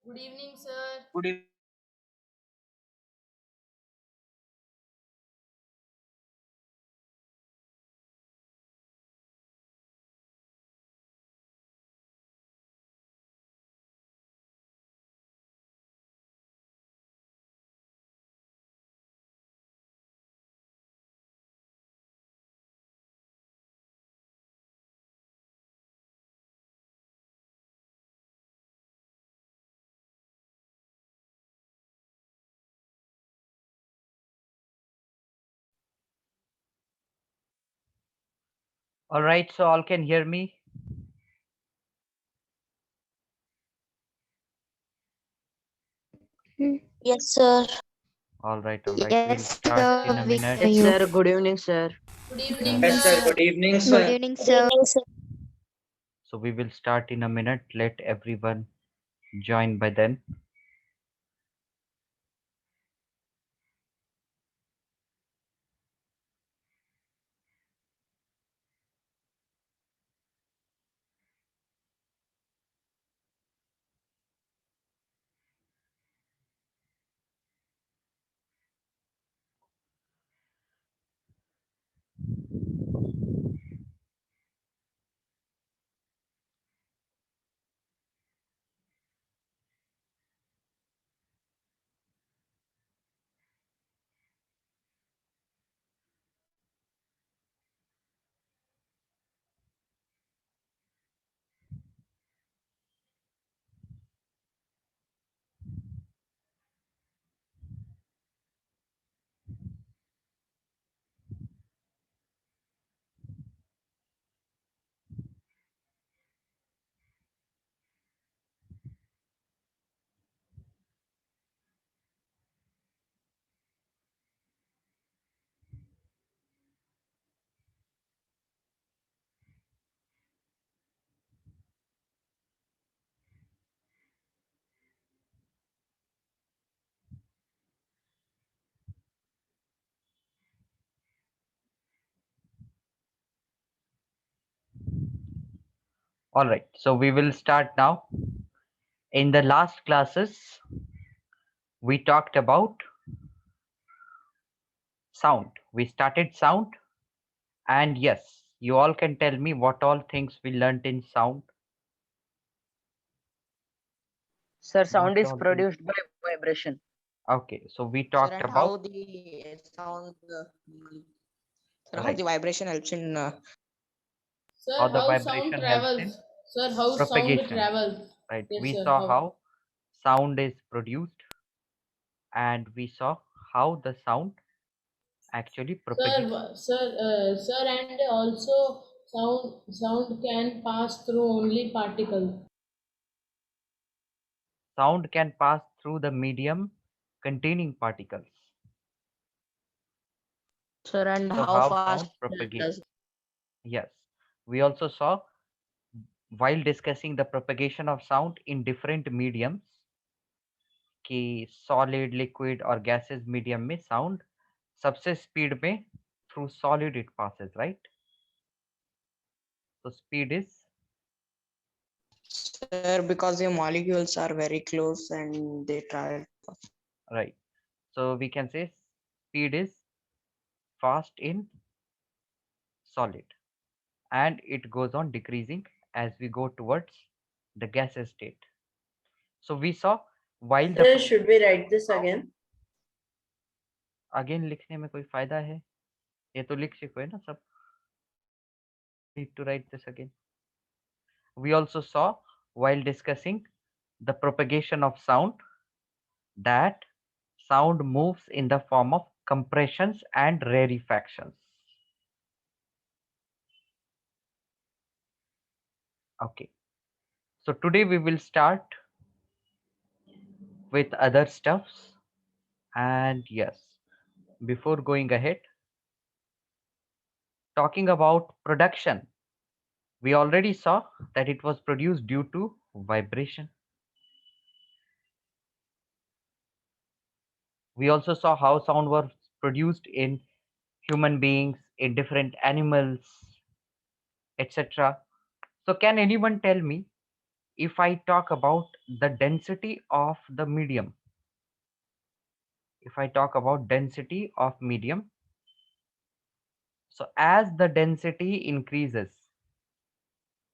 Good evening, sir. Good evening. All right, so all can hear me. Yes, sir. All right, all right. Yes, We'll sir. start We in can a hear minute. you. Yes, sir. Good evening, sir. Good Yeah. evening, Yes, sir. sir. Good evening, Good sir. evening, sir. Good evening, sir. So we will start in a minute. Let everyone join by then. All right, so we will start now. In the last classes, we talked about sound. We started sound, and yes, you all can tell me what all things we learnt in sound. Sir, What sound is all things? produced by vibration. Okay, so we Sir, talked and about how the sound, sir, how right the vibration helps in how Sir, the how sound vibration helps in travels? Sir, how sound propagation. travels? Right, Yes, we sir. saw How? how sound is produced and we saw how the sound actually Sir, propagates. sir, and also sound can pass through only particles. Sound can pass through the medium containing particles. sir, and So how how fast sound propagates? Yes, we also saw while discussing the propagation of sound in different mediums कि solid, liquid और gases medium में sound सबसे speed में through solid it passes, right? So speed is sir, because the molecules are very close and they travel. right. So we can say speed is fast in solid and it goes on decreasing as we go towards the gaseous state. So we saw while the Sir, should we write this again? again लिखने में कोई फायदा है? ये तो लिख चुके हैं ना सब. Need to write this again. We also saw while discussing the propagation of sound that sound moves in the form of compressions and rarefactions. Okay. So today we will start with other stuffs. And yes, before going ahead, talking about production, we already saw that it was produced due to vibration. We also saw how sound was produced in human beings, in different animals, etc. So can anyone tell me if I talk about the density of the medium, if I talk about density of medium, so as the density increases,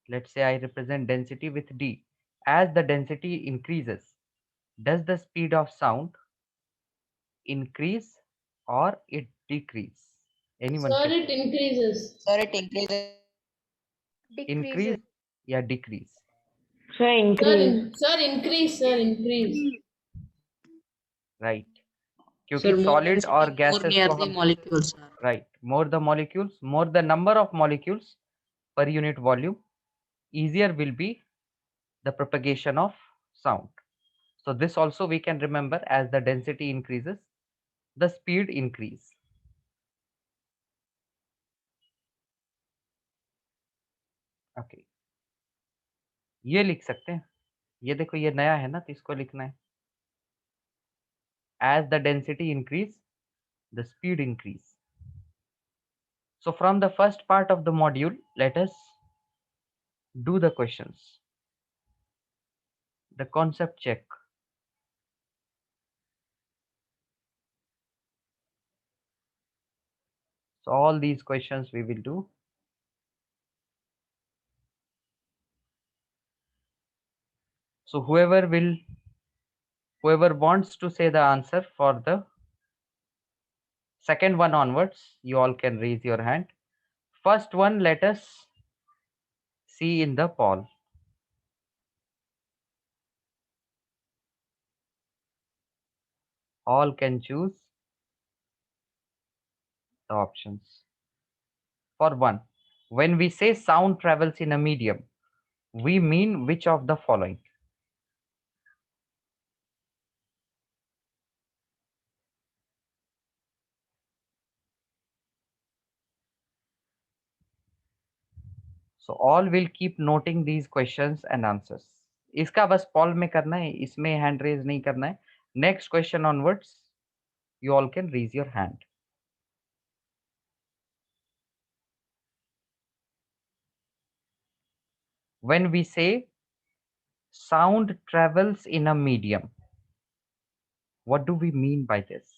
let's say I represent density with D. As the density increases, does the speed of sound increase or it decrease? Anyone Sir, can it increases. Sir, it increases. increase, yeah, decrease. Sir, increase. Sir, increase, sir, increase. Right, क्योंकि Sir, more solid density, और more gases near को the हम molecules, sir. right, more the molecules, more the number of molecules per unit volume, easier will be the propagation of sound. So this also we can remember, as the density increases, the speed increase. Okay, ये लिख सकते हैं, ये देखो ये नया है ना, तो इसको लिखना है as the density increase, the speed increase. So from the first part of the module, let us do the questions, the concept check. So all these questions we will do. So whoever wants to say the answer for the second one onwards, you all can raise your hand. First one, let us see in the poll. All can choose the options. For one, when we say sound travels in a medium, we mean which of the following? So all will keep noting these questions and answers. इसका बस poll में करना है, इसमें hand raise नहीं करना है. Next question onwards, you all can raise your hand. When we say sound travels in a medium, what do we mean by this?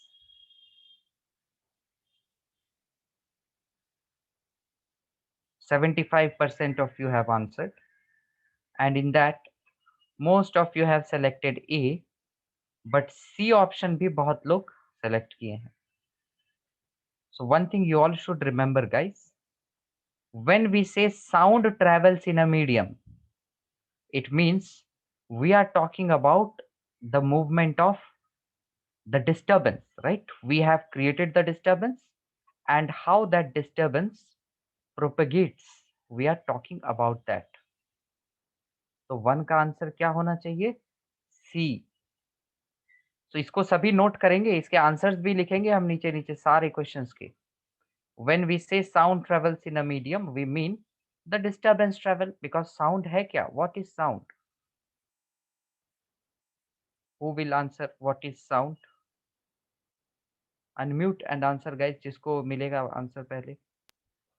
%75% of you have answered, and in that most of you have selected A, but C option भी बहुत लोग select किए हैं. So one thing you all should remember, guys, when we say sound travels in a medium, it means we are talking about the movement of the disturbance, right? We have created the disturbance and how that disturbance propagates. We are talking about that. तो one का answer क्या होना चाहिए? सी. तो इसको सभी note करेंगे, इसके आंसर्स भी लिखेंगे हम नीचे नीचे सारे क्वेश्चंस के. When we say sound travels in a medium, we mean the disturbance travel, because sound है क्या? What is sound? Who will answer what is sound? Unmute and answer, guys. जिसको मिलेगा आंसर पहले.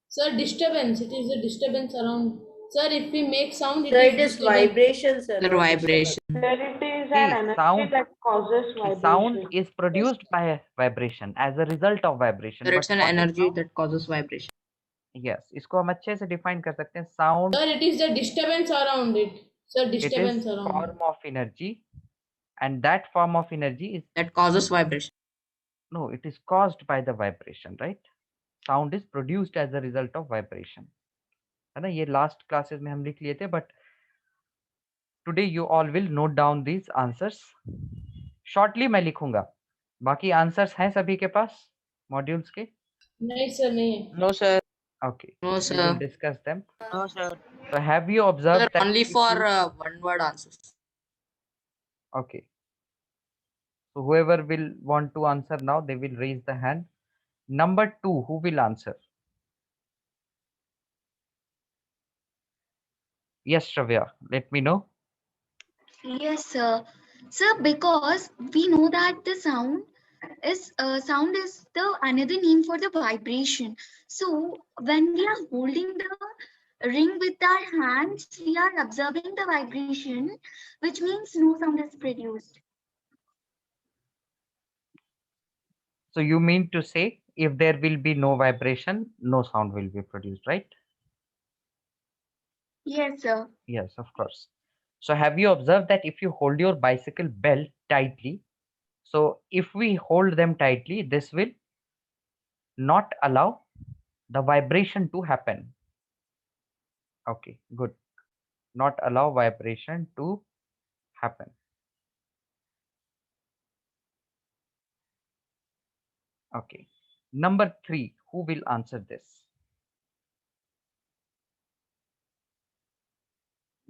Sir, disturbance. It is a disturbance around. Sir, if we make sound, Sir, it is disturbance. vibration, sir. Sir, not vibration. disturbance. Sir, it is See, an energy sound- that causes See, vibration. sound is produced by vibration, as a result of vibration. Sir, it's But an what is energy sound? that causes vibration. Yes, इसको हम अच्छे से define कर सकते हैं. Sound, Sir, it is the disturbance around it. Sir, it disturbance is around. form of energy, and that form of energy is, That causes vibration. no, it is caused by the vibration, right? Sound is produced as a result of vibration. है ना, ये last classes में हम लिख लिए थे, but today you all will note down these answers. Shortly मैं लिखूंगा. बाकी answers हैं सभी के पास modules के? नहीं sir, नहीं है. No, sir. Okay, No, we sir. will discuss them. No, sir. So have you observed Sir, that only if for you- one word answers. Okay. So whoever will want to answer now, they will raise the hand. Number 2, who will answer? Yes, Shravya, let me know. Yes, sir. Sir, because we know that the sound is the another name for the vibration. So when we are holding the ring with our hands, we are observing the vibration, which means no sound is produced. So you mean to say if there will be no vibration, no sound will be produced, right? Yes, sir. Yes, of course. So have you observed that if you hold your bicycle belt tightly, so if we hold them tightly, this will not allow the vibration to happen. Okay, good. Not allow vibration to happen. Okay. Number 3, who will answer this?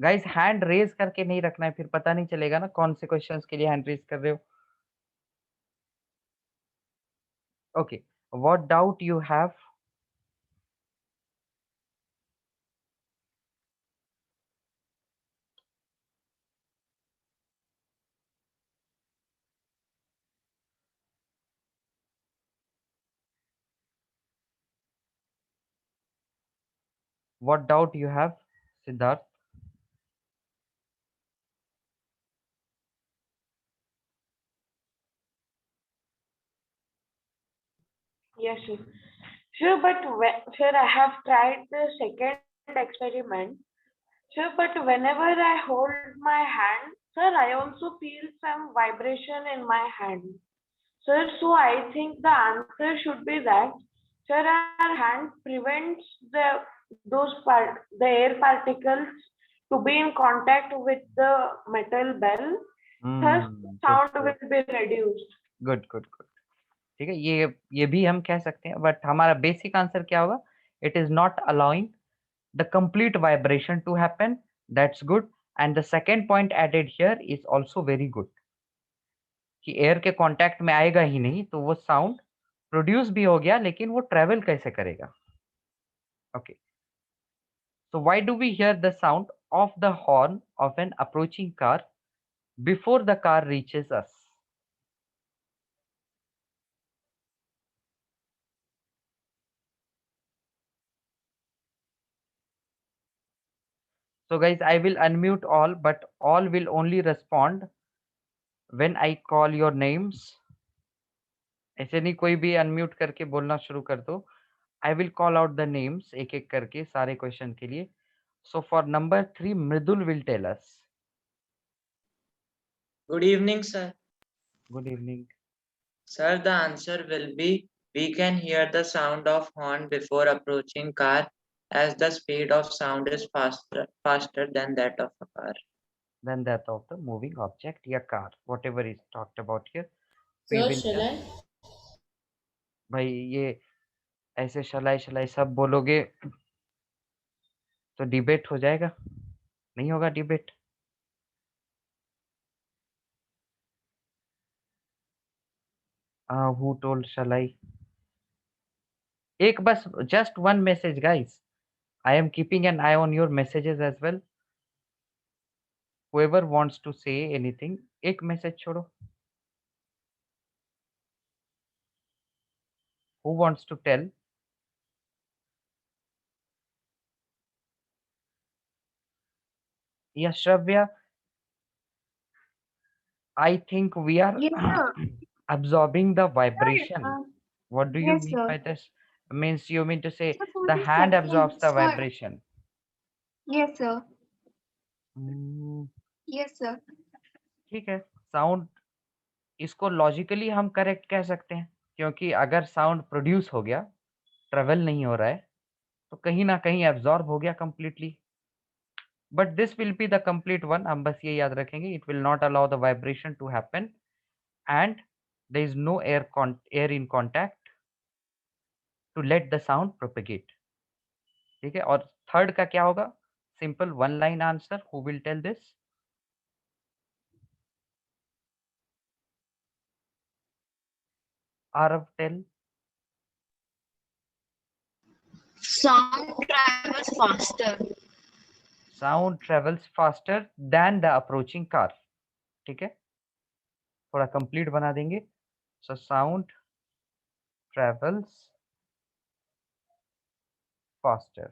Guys hand raise करके नहीं रखना है, फिर पता नहीं चलेगा ना कौन से क्वेश्चंस के लिए हैंड रेज कर रहे हो. Okay, what doubt you have? What doubt you have, Siddharth? Yes, sir. Sir, but sir, I have tried the second experiment. Sir, but whenever I hold my hand, sir, I also feel some vibration in my hand. Sir, so I think the answer should be that, sir, our hand prevents the air particles to be in contact with the metal bell. Thus, sound will be reduced. Good good good. ठीक है, ये भी हम कह सकते हैं, but हमारा basic answer क्या होगा? It is not allowing the complete vibration to happen. That's good. And the second point added here is also very good, कि एयर के कांटेक्ट में आएगा ही नहीं तो वो साउंड प्रोड्यूस भी हो गया, लेकिन वो ट्रेवल कैसे करेगा? Okay, so why do we hear the sound of the horn of an approaching car before the car reaches us? So guys, I will unmute all, but all will only respond when I call your names. ऐसे नहीं कोई भी unmute करके बोलना शुरू कर दो. I will call out the names एक एक करके सारे क्वेश्चन के लिए. So for number 3, Mridul will tell us. Good evening, sir. Good evening. Sir, the answer will be we can hear the sound of horn before approaching car, as the speed of sound is faster than that of a car. Than that of the moving object या car, whatever is talked about here. We Sir, will shall I? भाई ये ऐसे शलाई सब बोलोगे तो debate हो जाएगा, नहीं होगा डिबेट. Who told shalai? एक बस just one message guys. I am keeping an eye on your messages as well. Whoever wants to say anything, एक message छोड़ो. Who wants to tell? Yes, Shravya. I think we are Yes, sir. absorbing the vibration. Sir, What do you yes, mean sir. by this? Means you mean to say Sir, for the the hand absorbs the second, sir. vibration. Yes, sir. Hmm, Yes, sir. ठीक है. Sound इसको logically हम correct कह सकते हैं, क्योंकि अगर sound produce हो गया, ट्रेवल नहीं हो रहा है, तो कहीं ना कहीं एब्जॉर्ब हो गया completely. But this will be the complete one. हम बस ये याद रखेंगे, it will not allow the vibration to happen and there is no air in contact to let the sound propagate. ठीक है. और थर्ड का क्या होगा? Simple one line answer. Who will tell this? Arav, tell. Sound travels faster. Sound travels faster than the approaching car. ठीक है, थोड़ा complete बना देंगे. So sound travels faster.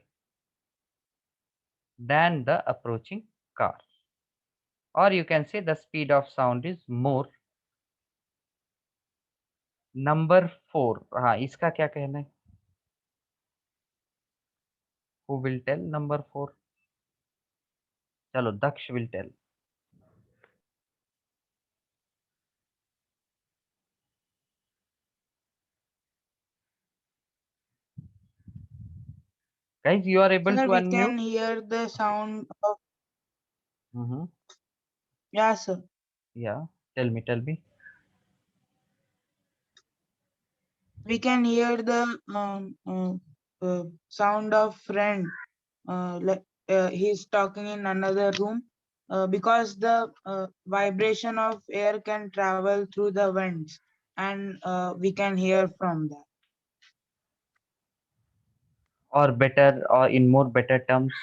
than the approaching car. Or you can say the speed of sound is more. Number 4. हाँ, इसका क्या कहना है? Who will tell number 4? चलो, Daksh will tell. Guys, you are able Sir, to we unmute? can hear the sound of, Mm-hmm. yeah, sir. Yeah, tell me. We can hear the sound of friend. Like he's talking in another room. Because the vibration of air can travel through the vents, and we can hear from that. Or better, or in more better terms.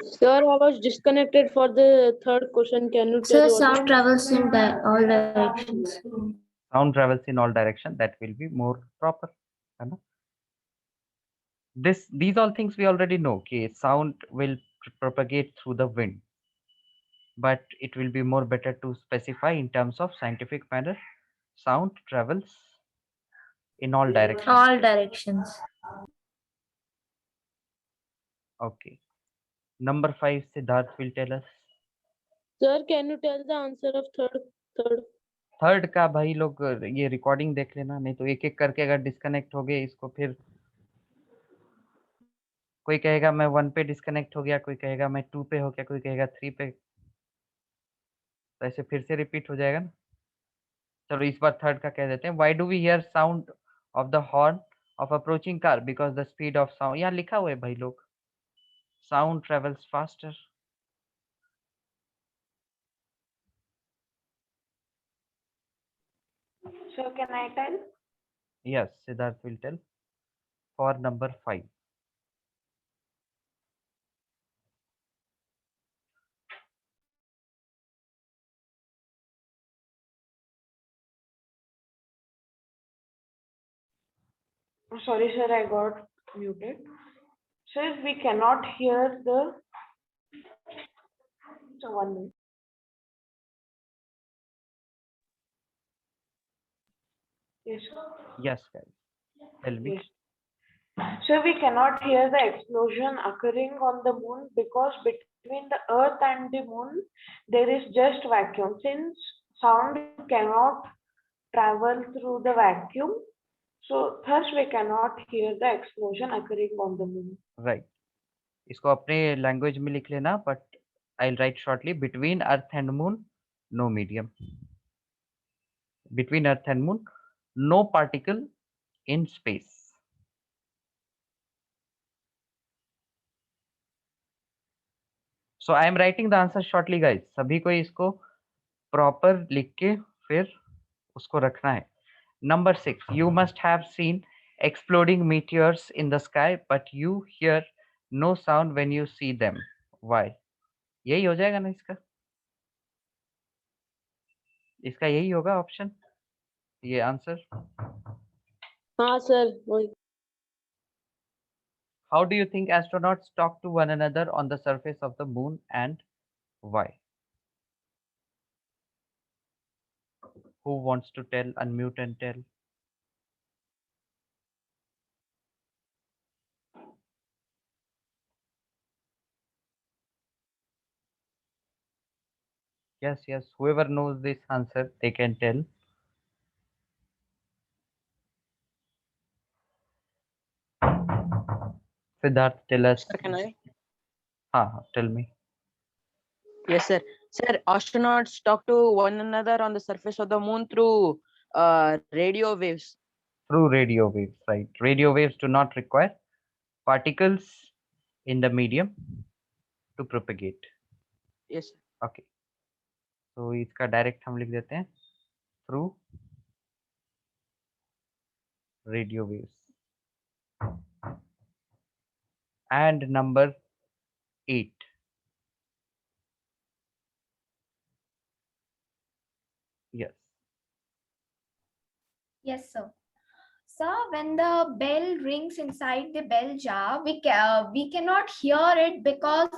Sir, I was disconnected for the third question. Can you Sir, tell what? sound travels in all directions. Sound travels in all direction. That will be more proper. है ना? These all things we already know. Okay, sound will propagate through the wind. But it will be more better to specify in terms of scientific manner. Sound travels in all directions. All directions. Okay. Number 5, Siddharth will tell us. Sir, can you tell the answer of third? Third का भाई लोग ये recording देख लेना, नहीं तो एक एक करके अगर डिस्कनेक्ट हो गए इसको, फिर कोई कहेगा मैं 1 पे डिस्कनेक्ट हो गया, कोई कहेगा मैं 2 पे हो गया, कोई कहेगा 3 पे, तो ऐसे फिर से रिपीट हो जाएगा ना। चलो इस बार थर्ड का कह देते हैं। Why do we hear sound of the horn of approaching car? Because the speed of sound, यहाँ लिखा हुआ है भाई लोग, sound travels faster. So can I tell? Yes, Siddharth will tell for number 5. Sorry, sir, I got muted. Sir, we cannot hear the. So 1 minute. Yes, sir. Yes, guys. Tell me. Yes. So we cannot hear the explosion occurring on the moon because between the earth and the moon there is just vacuum. Since sound cannot travel through the vacuum, so thus we cannot hear the explosion occurring on the moon. Right. इसको अपने language में लिख लेना, but I will write shortly, between earth and moon no medium, between earth and moon no particle in space. So I am writing the answer shortly, guys. सभी को इसको proper लिख के फिर उसको रखना है. Number 6, you must have seen exploding meteors in the sky, but you hear no sound when you see them. Why? यही हो जाएगा ना इसका यही होगा ऑप्शन, ये आंसर. हाँ सर, वही. How do you think astronauts talk to one another on the surface of the moon, and why? Who wants to tell? Unmute and tell. Yes. Whoever knows this answer, they can tell. Siddharth, tell us. Sir, can I? Tell me. Yes, sir. Sir, astronauts talk to one another on the surface of the moon through radio waves. Through radio waves, right? Radio waves do not require particles in the medium to propagate. Yes, sir. Okay. So इसका direct हम लिख देते हैं through radio waves. And number 8. Yes. Yes, sir. Sir, when the bell rings inside the bell jar, we cannot hear it because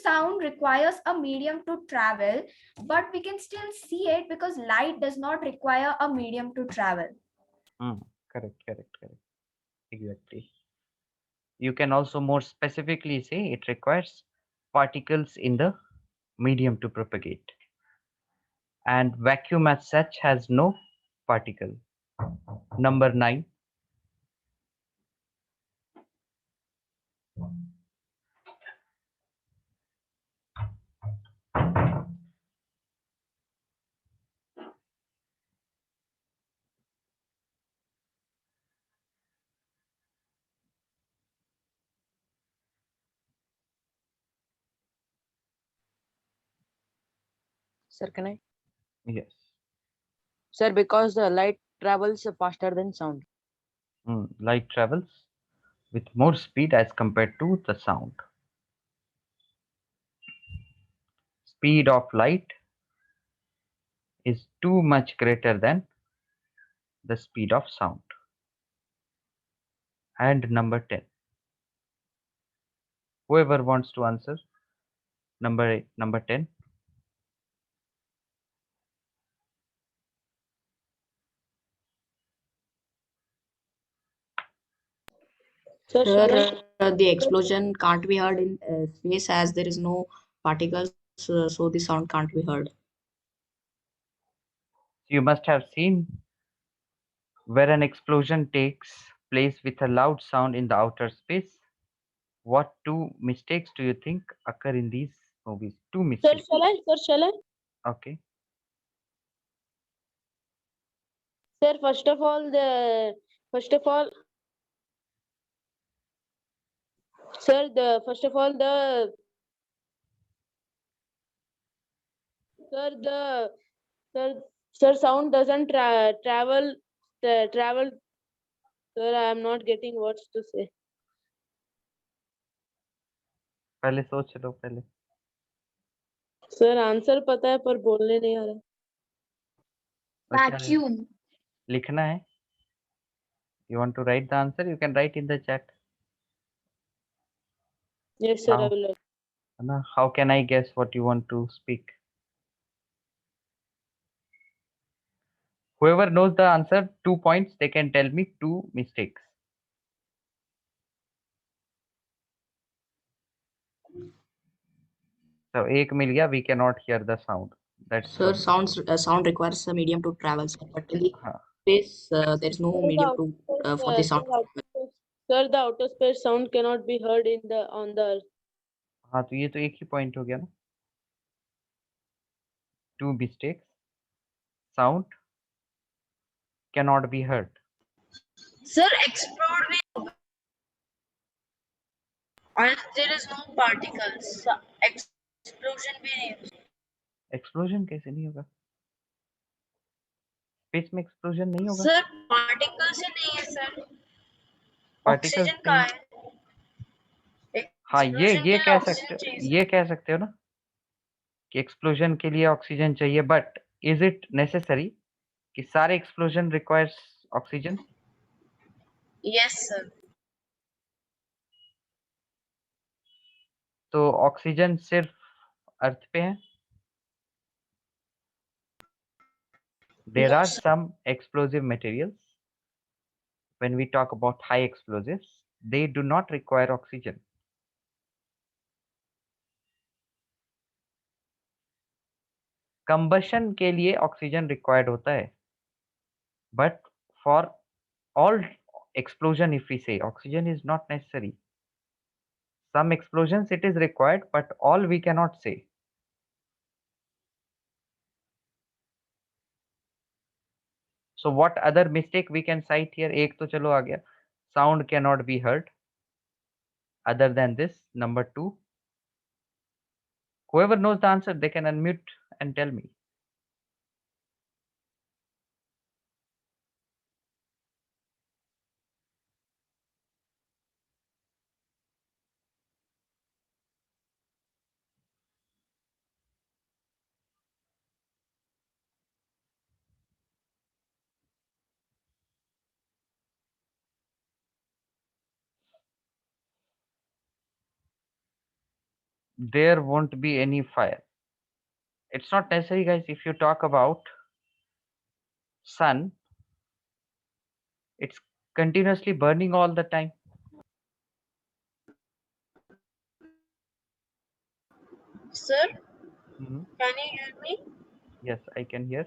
sound requires a medium to travel, but we can still see it because light does not require a medium to travel. Correct. Exactly. You can also more specifically say it requires particles in the medium to propagate. And vacuum as such has no particle. Number 9. Sir, can I? Yes. Sir, because the light travels faster than sound. Light travels with more speed as compared to the sound. Speed of light is too much greater than the speed of sound. And number 10. Whoever wants to answer number 10. Sir, shall I? Sir, the explosion can't be heard in space as there is no particles, so the sound can't be heard. You must have seen where an explosion takes place with a loud sound in the outer space. What two mistakes do you think occur in these movies? Two Sir, mistakes. shall I? Sir, shall I? Okay. Sir, first of all, sir, the first of all, the sir, the sir, sir, sound doesn't travel. Sir, I am not getting words to say. पहले सोच लो पहले. Sir answer पता है पर बोलने नहीं आ रहा. और क्या है? Vacuum. लिखना है. You want to write the answer? You can write in the chat. Yes, sir, I How? will. Anna, how can I guess what you want to speak? Whoever knows the answer, 2 points, they can tell me 2 mistakes. So, एक मिल गया, we cannot hear the sound. That's Sir, one. sound requires a medium to travel, sir, but in the हाँ. space there is no medium to for the sound. Sir, the outer space sound cannot be heard on the earth. हाँ, तो ये तो एक ही point हो गया ना. 2 mistakes. Sound cannot be heard. Sir, explode with or there is no particles. Explosion भी नहीं हो. Explosion कैसे नहीं होगा? Space में explosion नहीं होगा? Sir, particles ही नहीं है sir. Particles Oxygen का नहीं. है. हाँ, Explosion ये के लिए कह oxygen सकते हो, चाहिए, ये कह सकते हो ना कि एक्सप्लोजन के लिए ऑक्सीजन चाहिए, बट इज इट नेसेसरी कि सारे explosion requires oxygen? Yes, sir. तो ऑक्सीजन सिर्फ अर्थ पे है. There No, are sir. Some explosive materials when we talk about high explosives, they do not require oxygen. Combustion के लिए oxygen required होता है, but for all explosion, if we say, oxygen is not necessary. Some explosions it is required, but all we cannot say. So what other mistake we can cite here? एक तो चलो आ गया, sound cannot be heard. Other than this, number 2, whoever knows the answer, they can unmute and tell me. there won't be any fire. It's not necessary, guys. If you talk about sun, it's continuously burning all the time. Sir, Mhm. can you hear me? Yes, I can hear.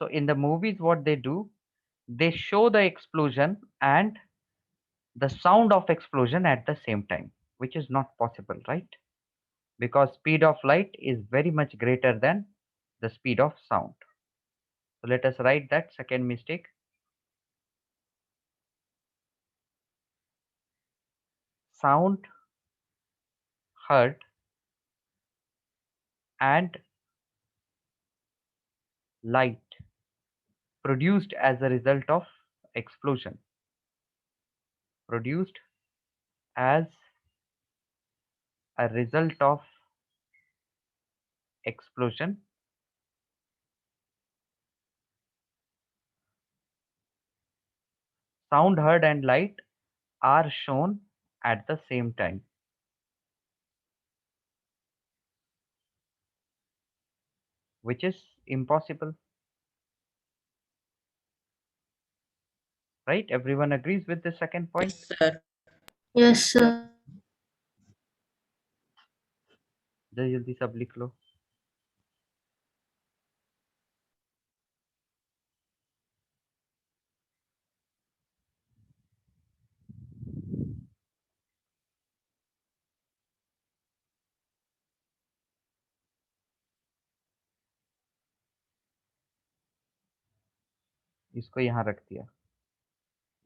So in the movies, what they do, they show the explosion and the sound of explosion at the same time, which is not possible, right? Because speed of light is very much greater than the speed of sound. So let us write that second mistake. Sound heard and light produced as a result of explosion. Produced as a result of explosion sound heard and light are shown at the same time. Which is impossible. Right? Everyone agrees with the second point? Yes, sir. Yes, sir. जल्दी सब लिख लो. इसको यहाँ रख दिया.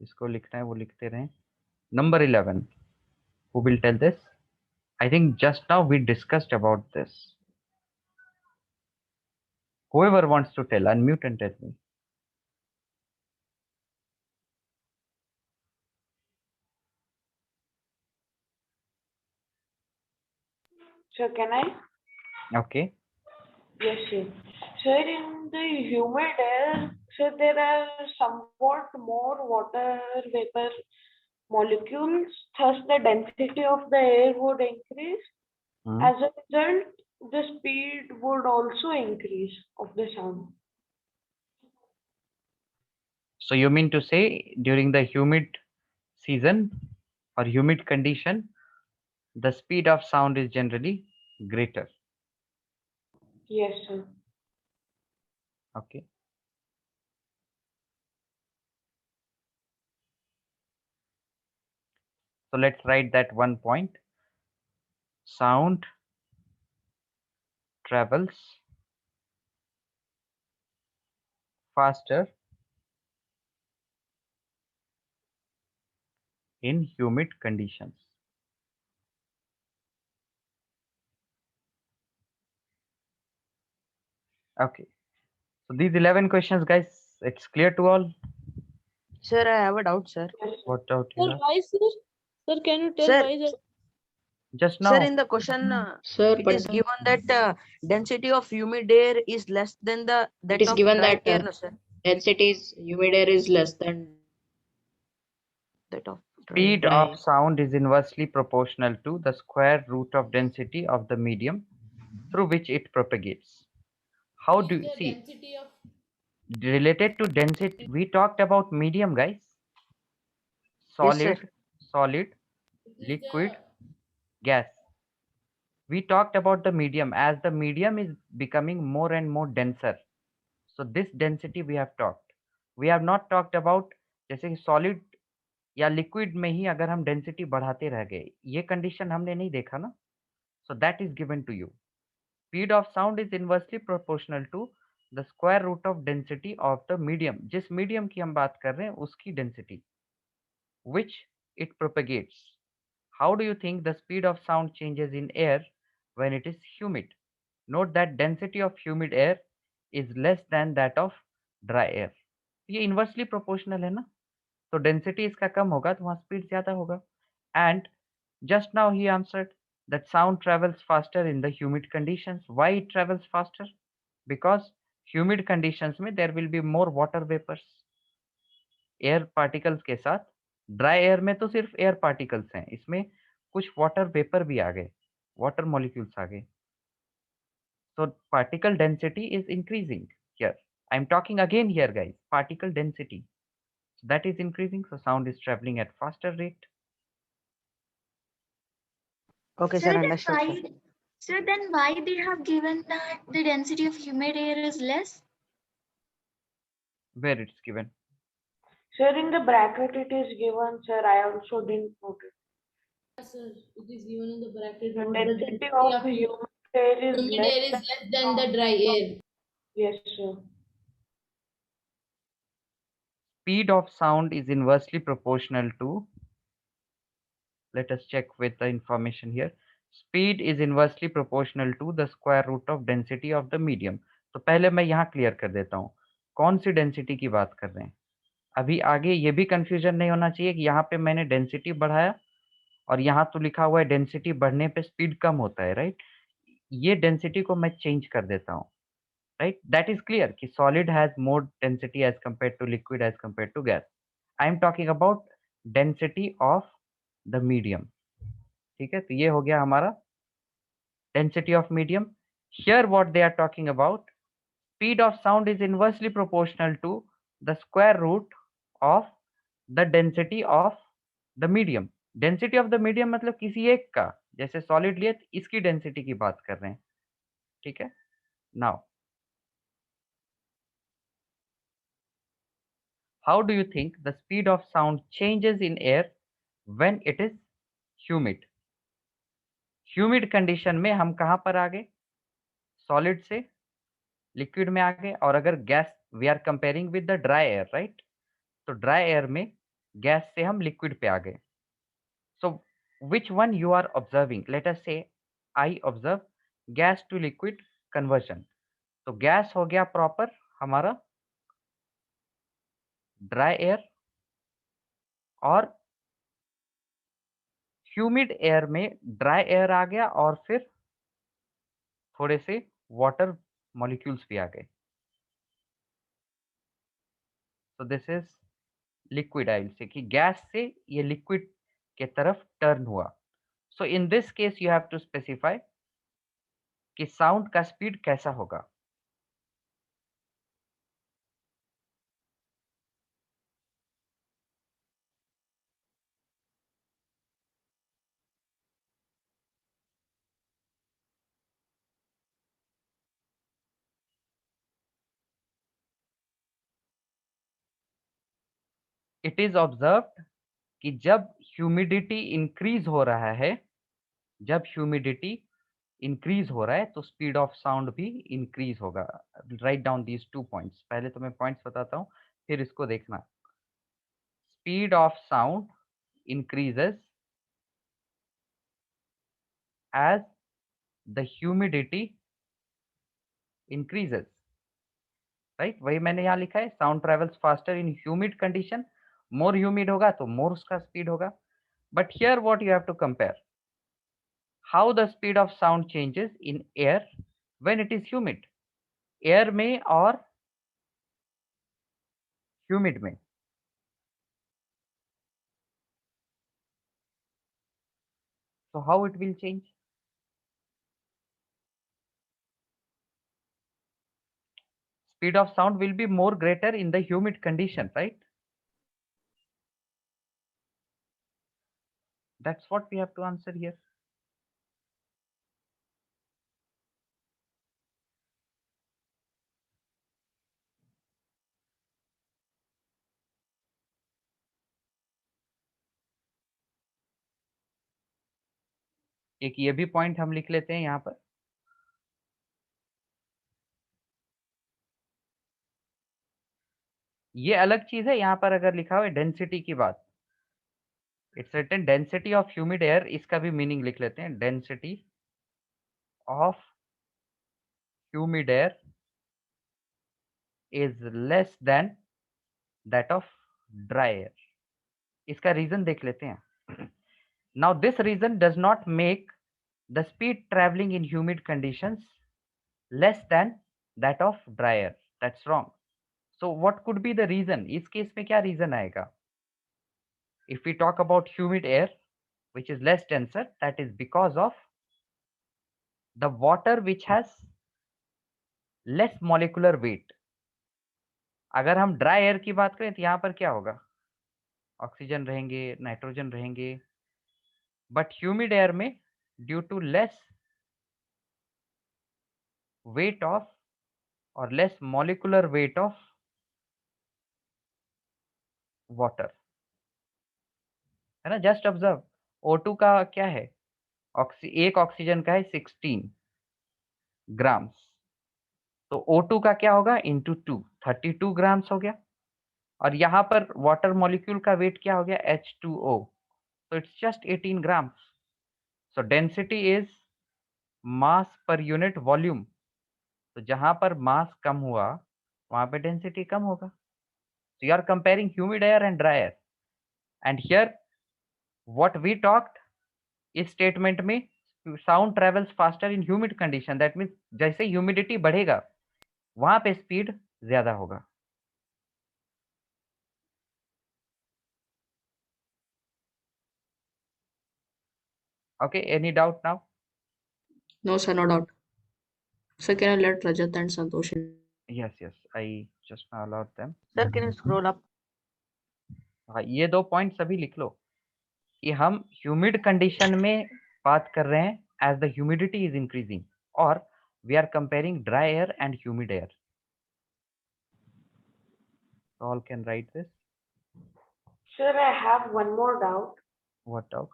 इसको लिखना है वो लिखते रहें. Number 11. Who will tell this? I think just now we discussed about this. Whoever wants to tell, unmute and tell me. So can I? Okay. Yes, sir. Sir, in the humid air, so there are somewhat more water vapor molecules, thus the density of the air would increase. Hmm. As a result, the speed would also increase of the sound. So you mean to say during the humid season or humid condition, the speed of sound is generally greater. Yes, sir. Okay. So let's write that one point. Sound travels faster in humid conditions. Okay. So these 11 questions, guys, it's clear to all? Sir, I have a doubt, sir. What doubt you Sir, have? why, sir? Sir, can you tell Sir, why the Just sir, now. in the question, Sir, it but is given that density of humid air is less than that it is of given dry that air, no, sir? density is humid air is less than That of Speed dry. of sound is inversely proportional to the square root of density of the medium through which it propagates. How do you the see? density of Related to density, we talked about medium, guys. Yes, sir. Solid, liquid, gas. We talked about the medium as the medium is becoming more and more denser. So this density we have talked. We have not talked about जैसे solid या liquid में ही अगर हम density बढ़ाते रह गए, ये condition हमने नहीं देखा ना. So that is given to you. Speed of sound is inversely proportional to the square root of density of the medium. जिस medium की हम बात कर रहे हैं उसकी density, which it propagates. How do you think the speed of sound changes in air when it is humid? Note that density of humid air is less than that of dry air. ये inversely proportional है ना, तो density इसका कम होगा तो वहाँ speed ज़्यादा होगा. And just now he answered that sound travels faster in the humid conditions. Why it travels faster? Because humid conditions में there will be more water vapors. Air particles के साथ, ड्राई एयर में तो सिर्फ air particles हैं, इसमें कुछ water vapour भी आ गए, वाटर मॉलिक्यूल्स आ गए. So particle density is increasing here. I'm talking again here, guys. Particle density. So that is increasing. So sound is traveling at faster rate. Okay, Sir, sir, then understood, sir. why, sir, then why they have given that the density of humid air is less? Where it's given. Sir, in the bracket it is given, sir. I also didn't notice. Yes, sir. It is given in the bracket. The What the density of humid air is humid less. air is less than the dry air. Yes, sir. Speed of sound is inversely proportional to, let us check with the information here. Speed is inversely proportional to the square root of density of the medium. तो पहले मैं यहाँ clear कर देता हूँ कौन सी density की बात कर रहे हैं. अभी आगे ये भी कंफ्यूजन नहीं होना चाहिए कि यहाँ पे मैंने डेंसिटी बढ़ाया और यहाँ तो लिखा हुआ है डेंसिटी बढ़ने पे स्पीड कम होता है, राइट. ये डेंसिटी को मैं चेंज कर देता हूँ, राइट. दैट इज क्लियर कि solid has more density as compare to liquid as compare to gas. I am talking about density of the medium. ठीक है, तो ये हो गया हमारा density of medium. Here what they are talking about, speed of sound is inversely proportional to the square root of the density of the medium. Density of the medium मतलब किसी एक का, जैसे सॉलिड लिए तो इसकी डेंसिटी की बात कर रहे हैं. ठीक है. Now how do you think the speed of sound changes in air when it is humid? Humid condition में हम कहाँ पर आ गए, सॉलिड से लिक्विड में आ गए. और अगर gas, we are comparing with the dry air, right. तो ड्राई एयर में गैस से हम लिक्विड पे आ गए. So which one you are observing? Let us say I observe gas to liquid conversion. तो गैस हो गया प्रॉपर हमारा ड्राई एयर, और ह्यूमिड एयर में ड्राई एयर आ गया और फिर थोड़े से वाटर मॉलिक्यूल्स भी आ गए. So this is liquid. I will say कि गैस से ये लिक्विड के तरफ टर्न हुआ. So in this case you have to specify कि साउंड का स्पीड कैसा होगा. इट इज ऑब्जर्व्ड कि जब ह्यूमिडिटी इंक्रीज हो रहा है, जब ह्यूमिडिटी इंक्रीज हो रहा है तो स्पीड ऑफ साउंड भी इंक्रीज होगा. Write down these 2 points. पहले तो मैं पॉइंट्स बताता हूं, फिर इसको देखना. Speed of sound increases as the humidity increases, right. वही मैंने यहाँ लिखा है, sound travels faster in humid condition. more humid होगा तो more उसका speed होगा. but here what you have to compare, how the speed of sound changes in air when it is humid. air में और humid में. so how it will change? Speed of sound will be more greater in the humid condition, right? That's what we have to answer here. एक ये भी point हम लिख लेते हैं यहाँ पर. ये अलग चीज है, यहाँ पर अगर लिखा हुआ है डेंसिटी की बात, it's written density of humid air, इसका भी मीनिंग लिख लेते हैं. Density of humid air is less than that of dry air. इसका रीजन देख लेते हैं. Now this reason does not make the speed travelling in humid conditions less than that of dry air. That's wrong. So what could be the reason? इस case में क्या reason आएगा? If we talk about humid air, which is less denser, that is because of the water which has less molecular weight. अगर हम dry air की बात करें तो यहाँ पर क्या होगा? ऑक्सीजन रहेंगे, नाइट्रोजन रहेंगे, बट ह्यूमिड एयर में due to less weight of or less molecular weight of water, है ना? जस्ट ऑब्जर्व, O2 का क्या है? एक ऑक्सीजन का है 16 ग्राम्स, तो O2 का क्या होगा? इंटू 2, 32 ग्राम्स हो गया। और यहाँ पर वाटर मॉलिक्यूल का वेट क्या हो गया? H2O, so it's just 18 grams. So density is mass per unit volume. तो जहां पर मास कम हुआ वहां पे डेंसिटी कम होगा। So you are comparing humid air and dry air, and here what we talked इस स्टेटमेंट में, sound travels faster in humid condition, that means जैसे ह्यूमिडिटी बढ़ेगा वहां पे स्पीड ज्यादा होगा। Okay, any doubt now? No, sir, no doubt. Sir, can I let Rajat and Santosh in? Yes, I just now allowed them. Sir, can you scroll up? हाँ, ये 2 point सभी लिख लो कि हम ह्यूमिड कंडीशन में बात कर रहे हैं as the humidity is increasing, और we are comparing dry air and humid air. All can write this. Sir, I have one more doubt. What doubt?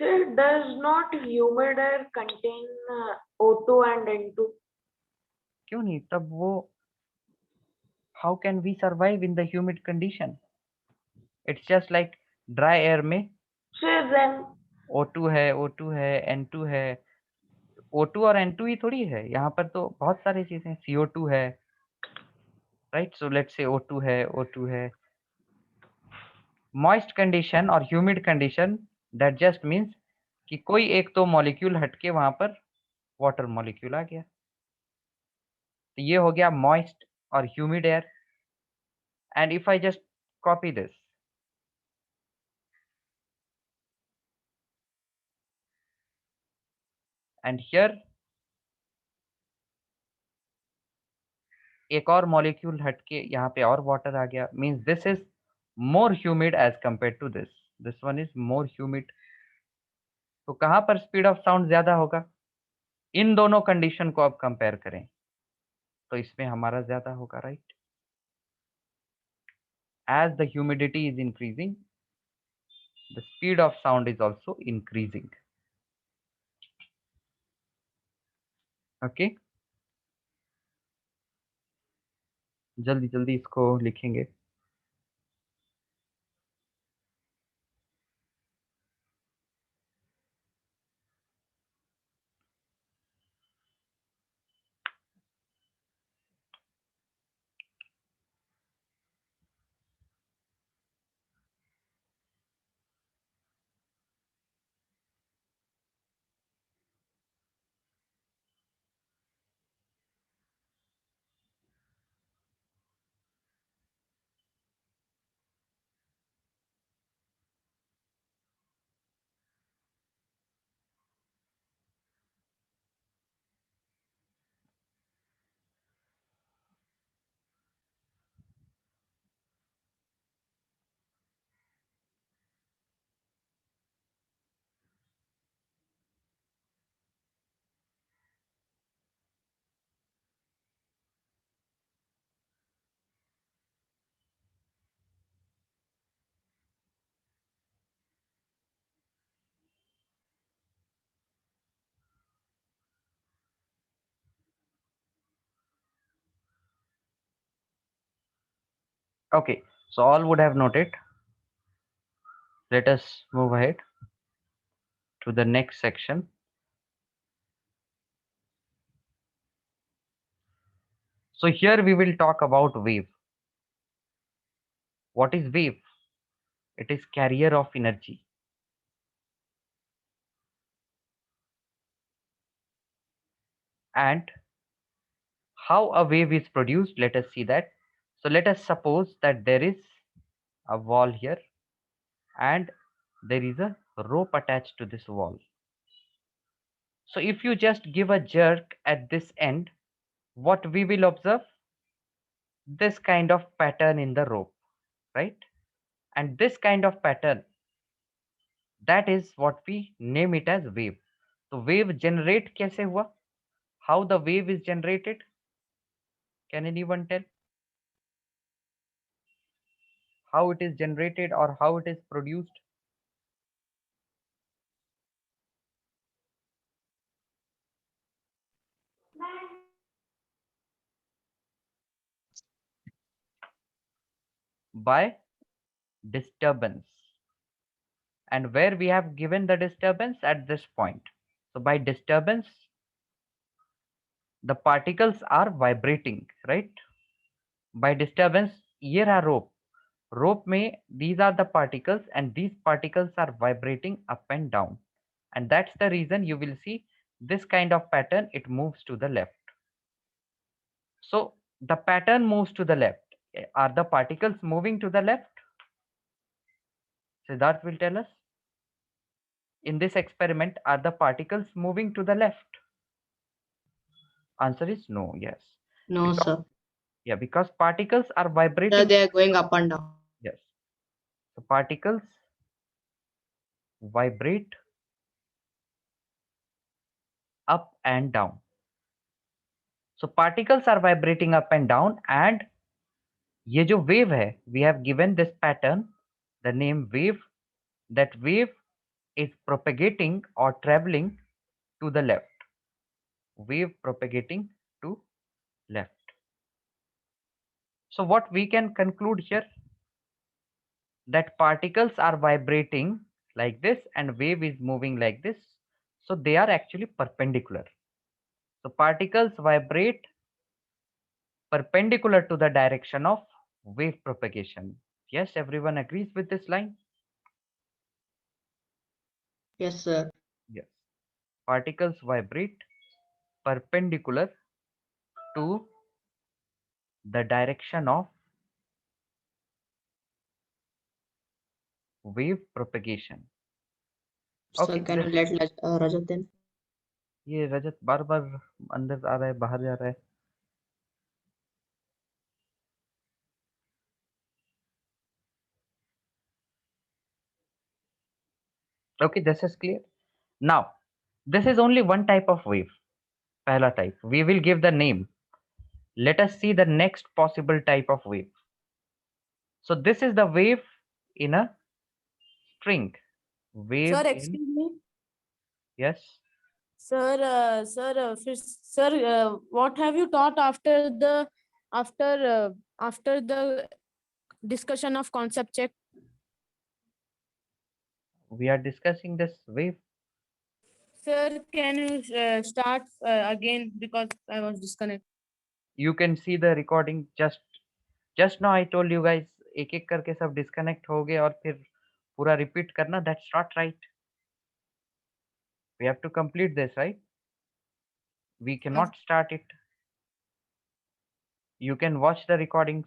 Sir, does not humid air contain O2 and N2? क्यों नहीं? तब वो how can we survive in the humid condition? It's just like dry air में Sir, then O2 है, O2 है, N2 है। O2 और N2 ही थोड़ी है, यहाँ पर तो बहुत सारी चीजें, CO2 है, right? So let's say O2 है, O2 है। मॉइस्ट कंडीशन और humid condition, that just means कि कोई एक तो मॉलिक्यूल हटके वहां पर वाटर मॉलिक्यूल आ गया, तो ये हो गया मॉइस्ट और humid air. And if I just copy this, and here एक और मॉलिक्यूल हटके यहाँ पे और वाटर आ गया, means this is more humid as compare to this, this one is more humid. तो कहाँ पर स्पीड ऑफ साउंड ज्यादा होगा? इन दोनों कंडीशन को आप कंपेयर करें तो इसमें हमारा ज्यादा होगा, right? As the humidity is increasing, the speed of sound is also increasing. Okay, जल्दी जल्दी इसको लिखेंगे। Okay, so all would have noted. Let us move ahead to the next section. So here we will talk about wave. What is wave? It is carrier of energy. And how a wave is produced, let us see that. So let us suppose that there is a wall here and there is a rope attached to this wall. So if you just give a jerk at this end, what we will observe? This kind of pattern in the rope, right? And this kind of pattern, that is what we name it as wave. So wave generate कैसे हुआ? How the wave is generated? Can anyone tell? How it is generated or how it is produced? By disturbance. And where we have given the disturbance? At this point. So by disturbance, the particles are vibrating, right? By disturbance, ये रहा rope. Rope में these are the particles and these particles are vibrating up and down. And that's the reason you will see this kind of pattern, it moves to the left. So the pattern moves to the left. Are the particles moving to the left? Siddharth will tell us. In this experiment, are the particles moving to the left? Answer is no, yes. No, Because- sir. Yeah, because particles are Sir, vibrating. they are going up and down. Yes. So particles vibrate up and down. So particles are vibrating up and down, and ये जो wave है, we have given this pattern the name wave. That wave is propagating or traveling to the left. Wave propagating to left. So what we can conclude here, that particles are vibrating like this and wave is moving like this. So they are actually perpendicular. So particles vibrate perpendicular to the direction of wave propagation. Yes, everyone agrees with this line? Yes, sir. Yes. Particles vibrate perpendicular to the direction of wave propagation. Sir, Okay, can you let Rajat in? ये रजत बार बार अंदर आ रहा है, बाहर जा रहा है. Okay, this is clear. Now, this is only one type of wave. Pehla type. We will give the name. Let us see the next possible type of wave. So this is the wave in a string. Wave Sir, in, excuse me. yes. Sir, what have you taught after the discussion of concept check? We are discussing this wave. Sir, can you start again because I was disconnected. You can see the recording. Just now I told you guys एक एक करके सब disconnect हो गए और फिर पूरा repeat करना. That's not right. We have to complete this, right? We cannot start it. You can watch the recordings.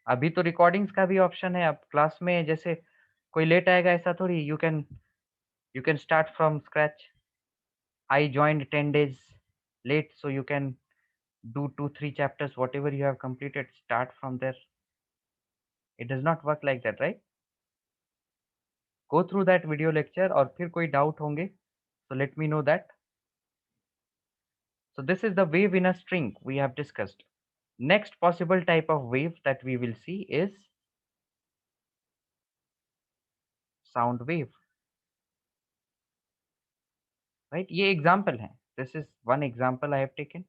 अभी तो recordings का भी option है. अब क्लास में जैसे कोई लेट आएगा ऐसा थोड़ी. You can start from scratch. I joined 10 days late, so you can do 2-3 chapters, whatever you have completed, start from there. It does not work like that, right? Go through that video lecture और फिर कोई doubt होंगे, so let me know that. So this is the wave in a string we have discussed. Next possible type of wave that we will see is sound wave. Right? ये example है. This is one example I have taken.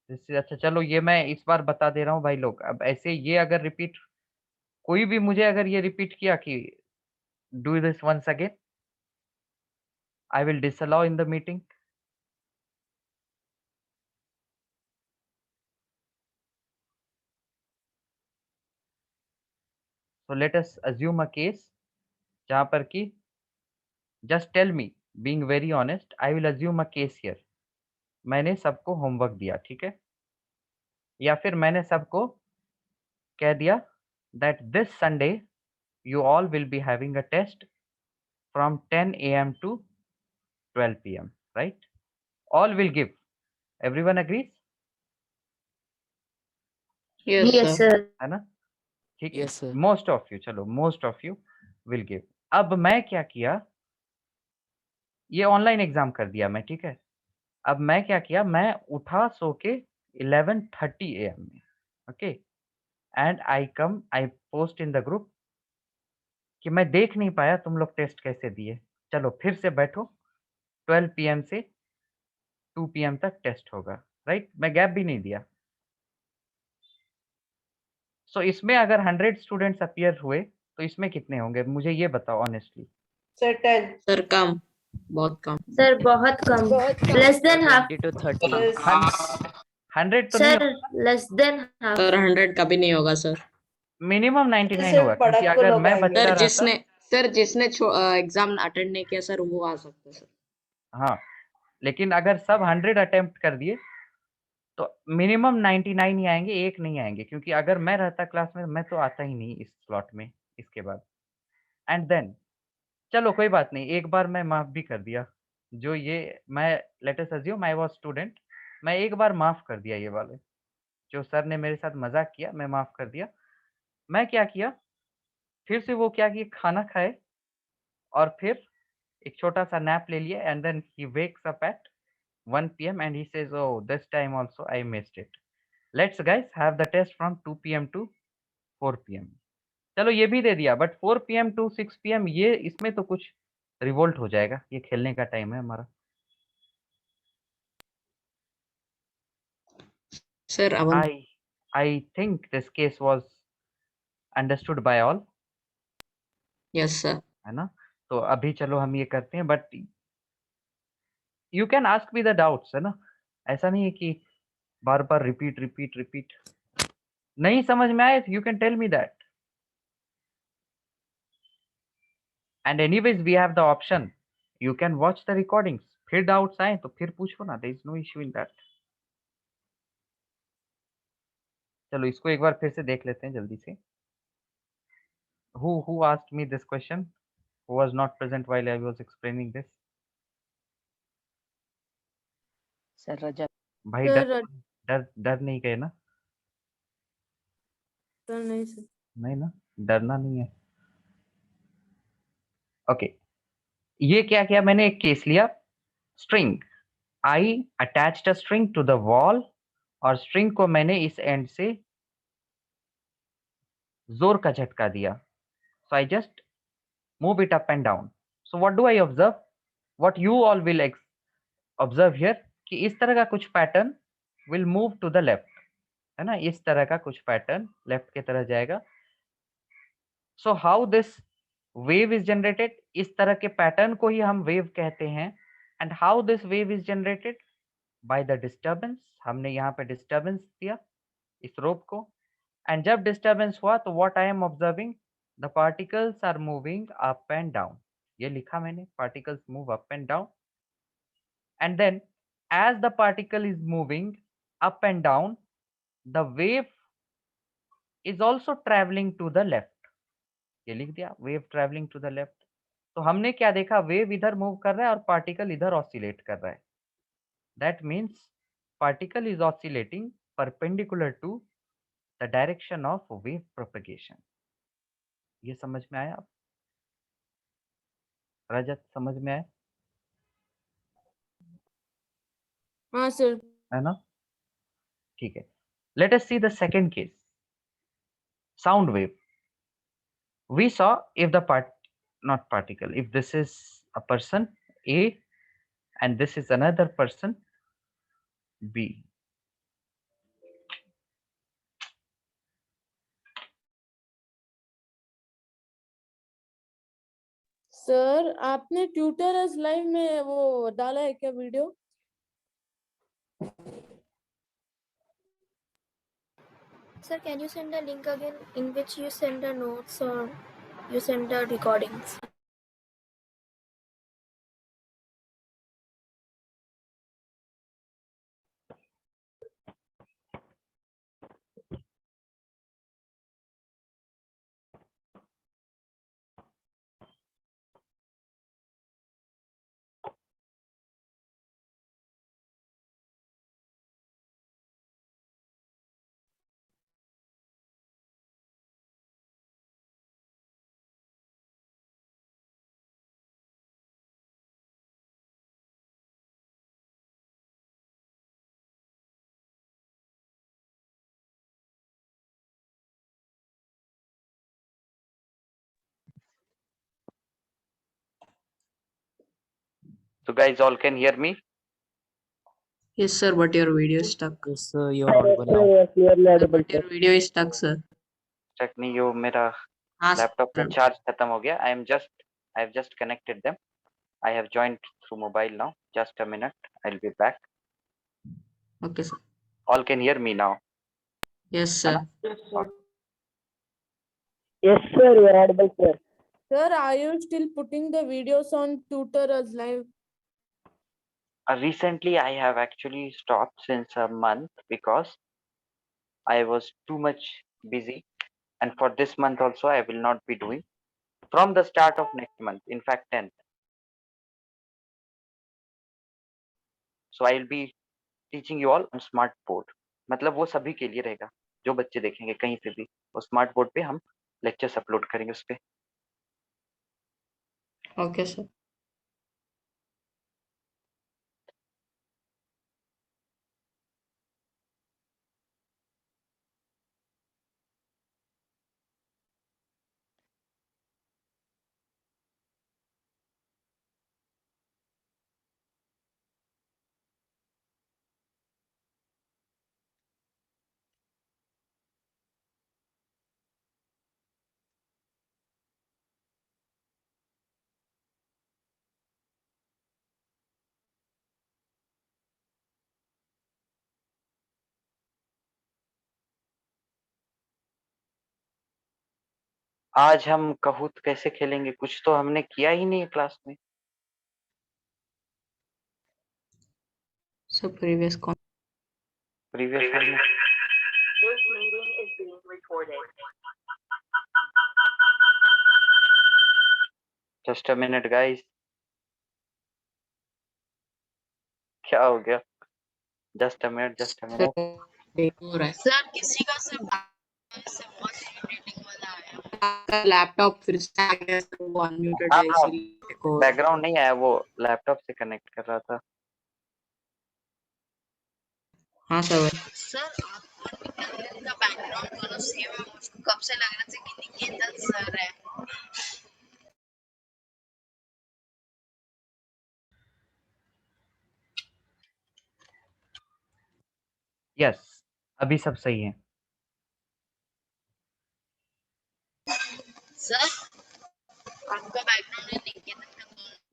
This is अच्छा चलो ये मैं इस बार बता दे रहा हूँ भाई लोग. अब ऐसे ये अगर repeat कोई भी मुझे अगर ये repeat किया कि do this once again, I will disallow in the meeting. So let us assume a case जहाँ पर कि just tell me, being very honest, I will assume a case here. मैंने सबको homework दिया, ठीक है? या फिर मैंने सबको कह दिया that this Sunday you all will be having a test from 10 a.m. to 12 p.m. right? All will give. Everyone agrees? Yes, Yes, sir. sir. है ना? ठीक है, Yes, sir. Most of you, चलो most of you will give. अब मैं क्या किया, ये ऑनलाइन एग्जाम कर दिया मैं, ठीक है। अब मैं क्या किया, मैं उठा सो के 11:30 AM में, okay, and I post in the group कि मैं देख नहीं पाया तुम लोग टेस्ट कैसे दिए, चलो फिर से बैठो, 12 PM से 2 PM तक टेस्ट होगा, राइट? मैं गैप भी नहीं दिया। सो इसमें अगर 100 स्टूडेंट्स अपीयर हुए तो इसमें कितने होंगे, मुझे ये बताओ ऑनेस्टली। Sir, 10. सर कम, बहुत कम। Sir, बहुत कम. Less than half. 20 to 30. 100 तो नहीं Sir, less than half. Sir 100 कभी नहीं होगा सर। मिनिमम 99 सिर्फ होगा, क्योंकि पढ़त को अगर लोग मैं आएंगे। बच्चा सर रहता, जिसने एग्जाम अटेंड नहीं किया सर वो आ सकते सर। हाँ, लेकिन अगर सब 100 अटेम्प्ट कर दिए तो मिनिमम 99 ही आएंगे, एक नहीं आएंगे, क्योंकि अगर मैं रहता क्लास में मैं तो आता ही नहीं इस स्लॉट में इसके बाद। एंड देन चलो कोई बात नहीं, एक बार मैं माफ भी कर दिया, जो ये मैं let us assume I was student, मैं एक बार माफ कर दिया, ये वाले जो सर ने मेरे साथ मजाक किया मैं माफ कर दिया। मैं क्या किया, फिर से वो क्या किया, खाना खाए और फिर एक छोटा सा नैप ले लिया, and then he wakes up at 1 PM and he says, oh, this time also I missed it. Let's guys have the test from 2 PM to 4 PM. चलो ये भी दे दिया, बट 4 PM to 6 PM ये इसमें तो कुछ रिवोल्ट हो जाएगा, ये खेलने का टाइम है हमारा। सर अवन I think this case was understood by all, yes sir. है ना? तो अभी चलो हम ये करते हैं, but you can ask me the doubts, है ना? ऐसा नहीं है कि बार बार रिपीट रिपीट रिपीट, नहीं समझ में आए you can tell me that, and anyways we have the option, you can watch the recordings, फिर डाउट्स आए तो फिर पूछो ना, there is no issue in that. चलो इसको एक बार फिर से देख लेते हैं जल्दी से। who asked me this question, who was not present while I was explaining this? Sir Rajat. भाई डर नहीं गए ना? नहीं सर। नहीं ना, डरना नहीं है। ओके, ये क्या किया मैंने, एक केस लिया, string, I attached a string to the wall, और स्ट्रिंग को मैंने इस एंड से जोर का झटका दिया, so I just move it up and down. So what do I observe, what you all will observe here, कि इस तरह का कुछ pattern will move to the left, है ना, इस तरह का कुछ पैटर्न लेफ्ट की तरह जाएगा। So how this wave is generated, इस तरह के पैटर्न को ही हम वेव कहते हैं। And how this wave is generated, by the disturbance, हमने यहाँ पे डिस्टर्बेंस दिया इस रोप को, एंड जब डिस्टर्बेंस हुआ तो what I am observing, the particles are moving up and down, ये लिखा मैंने, particles move up and down, and then as the particle is moving up and down, the wave is also traveling to the left, ये लिख दिया, wave traveling to the left। तो हमने क्या देखा, वेव इधर मूव कर रहा है और पार्टिकल इधर ऑसिलेट कर रहा है, that means particle is oscillating perpendicular to the direction of wave propagation. ये समझ में आया आप? रजत समझ में आया? हाँ सर। है ना, ठीक है। Let us see the second case, sound wave. We saw if the not particle, if this is a person A and this is another person B, sir आपने ट्यूटर्स लाइव में वो डाला है क्या video? Sir, can you send a link again in which you send the notes or you send the recordings? So guys, all can hear me? Yes, sir, but your video is stuck. Yes, sir, you are audible now. Sir, but your video is stuck, sir. Chutney, yo, मेरा हाँ, laptop का sir. charge खत्म हो गया. I have just connected them. I have joined through mobile now. Just a minute. I'll be back. Okay, sir. All can hear me now. Yes, sir. Yes, sir. Yes, sir, you are audible, sir. Sir, are you still putting the videos on Tutor as live? Recently, I have actually stopped since a month because I was too much busy. And for this month also, I will not be doing from the start of next month, in fact, 10th. So I will be teaching you all on smart board. मतलब वो सभी के लिए रहेगा जो बच्चे देखेंगे कहीं पे भी वो स्मार्ट बोर्ड पे हम लेक्चर्स अपलोड करेंगे उस पे. Okay, sir. आज हम कहूत कैसे खेलेंगे कुछ तो हमने किया ही नहीं क्लास में. So previous प्रीवियस हमने This meeting is being recorded. Just a minute guys. क्या हो गया? Just a minute. हो रहा है. सर किसी का से बहुत irritating वाला आया. लैपटॉप फिर से आ गया, वो अनम्यूटेड है इसीलिए. बैकग्राउंड नहीं आया, वो लैपटॉप से कनेक्ट कर रहा था. हाँ सर. सर आपका बैकग्राउंड दोनों सेम है, मुझको कब से लग रहा था कि निकेतन सर है. यस, अभी सब सही है. सर आपका बैकग्राउंड है निकेतन का.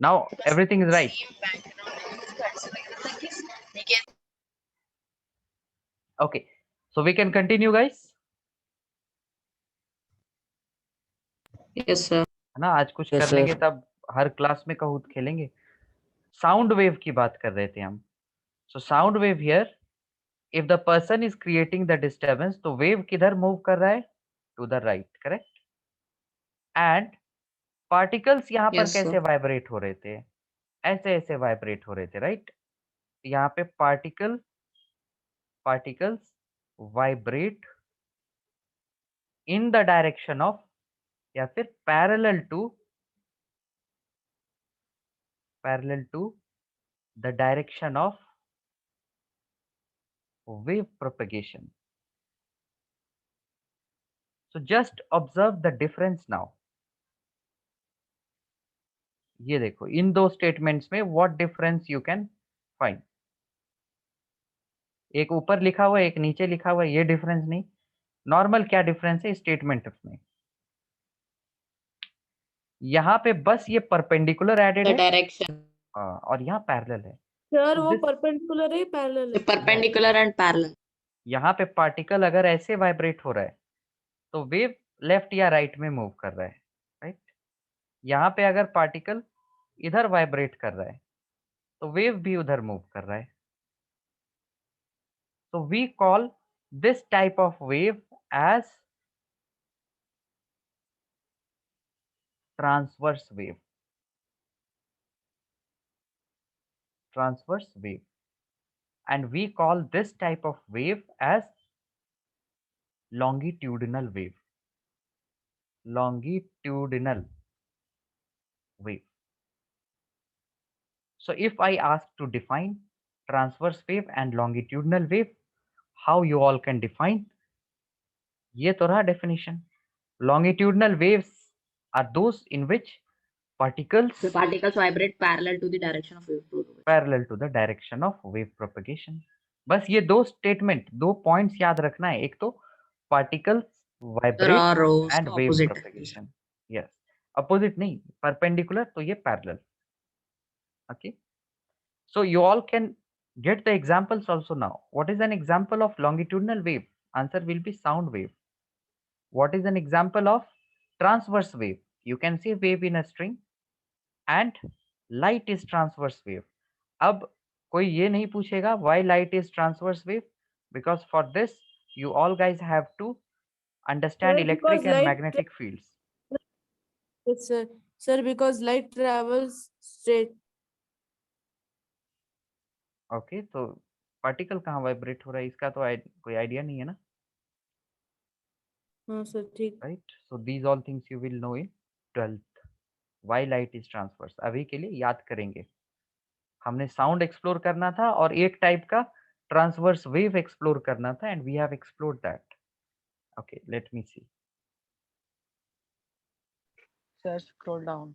Now everything is right. Same background है, मुझको ऐसा लग रहा था कि निकेतन. Okay, so we can continue guys. Yes, sir. है ना, आज कुछ Yes, कर sir. लेंगे तब हर क्लास में कहूत खेलेंगे. साउंड वेव की बात कर रहे थे हम. So sound wave here, if the person is creating the disturbance तो वेव किधर मूव कर रहा है? To the right, correct. And particles यहाँ पर Yes, sir. कैसे वाइब्रेट हो रहे थे? ऐसे ऐसे वाइब्रेट हो रहे थे, राइट. यहाँ पे particles vibrate in the direction of या फिर parallel to the direction of wave propagation. So just observe the difference now. ये देखो इन दो स्टेटमेंट्स में what difference you can find. एक ऊपर लिखा हुआ है, एक नीचे लिखा हुआ है, ये डिफरेंस नहीं. नॉर्मल क्या डिफरेंस है स्टेटमेंट में? यहाँ पे बस ये परपेंडिकुलर एडेड The है direction. और यहाँ पैरेलल है. सर So वो this- परपेंडिकुलर है पैरेलल The है? perpendicular and parallel. यहाँ पे पार्टिकल अगर ऐसे वाइब्रेट हो रहा है तो वेव लेफ्ट या राइट में मूव कर रहा है, राइट. यहाँ पे अगर पार्टिकल इधर वाइब्रेट कर रहा है तो वेव भी उधर मूव कर रहा है. तो we call this type of wave as transverse wave. And we call this type of wave as longitudinal wave. So if I ask to define transverse wave and longitudinal wave, how you all can define? ये तो रहा definition. Longitudinal waves are those in which particles The particles vibrate parallel to the direction of wave propagation. parallel to the direction of wave propagation. बस ये दो statement, दो points याद रखना है. एक तो particles There vibrate are and wave opposite. propagation. Yes, opposite नहीं, perpendicular तो ये parallel. Okay, so you all can get the examples also now. What is an example of longitudinal wave? Answer will be sound wave. What is an example of transverse wave? You can see wave in a string and light is transverse wave. अब कोई ये नहीं पूछेगा why light is transverse wave, because for this you all guys have to understand Sir, electric because and light magnetic fields. Yes, sir. Sir, because light travels straight. Okay, तो particle कहाँ vibrate हो रहा है इसका तो कोई idea नहीं है ना, हाँ सर, ठीक. right? So these all things you will know in 12th. Why light is transverse. अभी के लिए याद करेंगे. हमने साउंड एक्सप्लोर करना था और एक टाइप का ट्रांसवर्स वेव एक्सप्लोर करना था, and we have explored that. Okay, let me see. Sir, scroll down.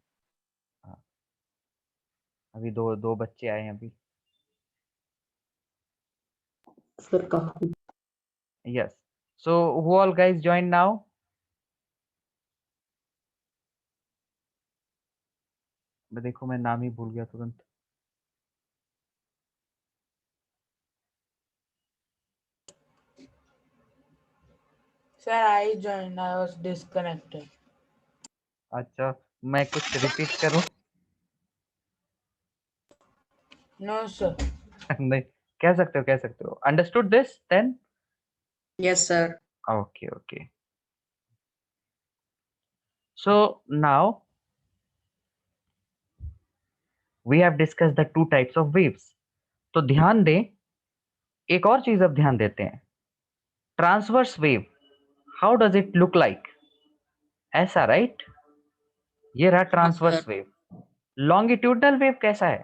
अभी दो बच्चे आए हैं अभी. Sir, come. Yes. So who all guys join now? देखो मैं नाम ही भूल गया तुरंत. Sir, I joined. I was disconnected. अच्छा, मैं कुछ रिपीट करूं? No, sir. नहीं, कह सकते हो. Understood this then? Yes, sir. Okay, okay. So now we have discussed the two types of waves. तो ध्यान दें, एक और चीज अब ध्यान देते हैं. Transverse wave, how does it look like? ऐसा, राइट? ये रहा ट्रांसवर्स वेव. लॉन्गिट्यूडनल वेव कैसा है?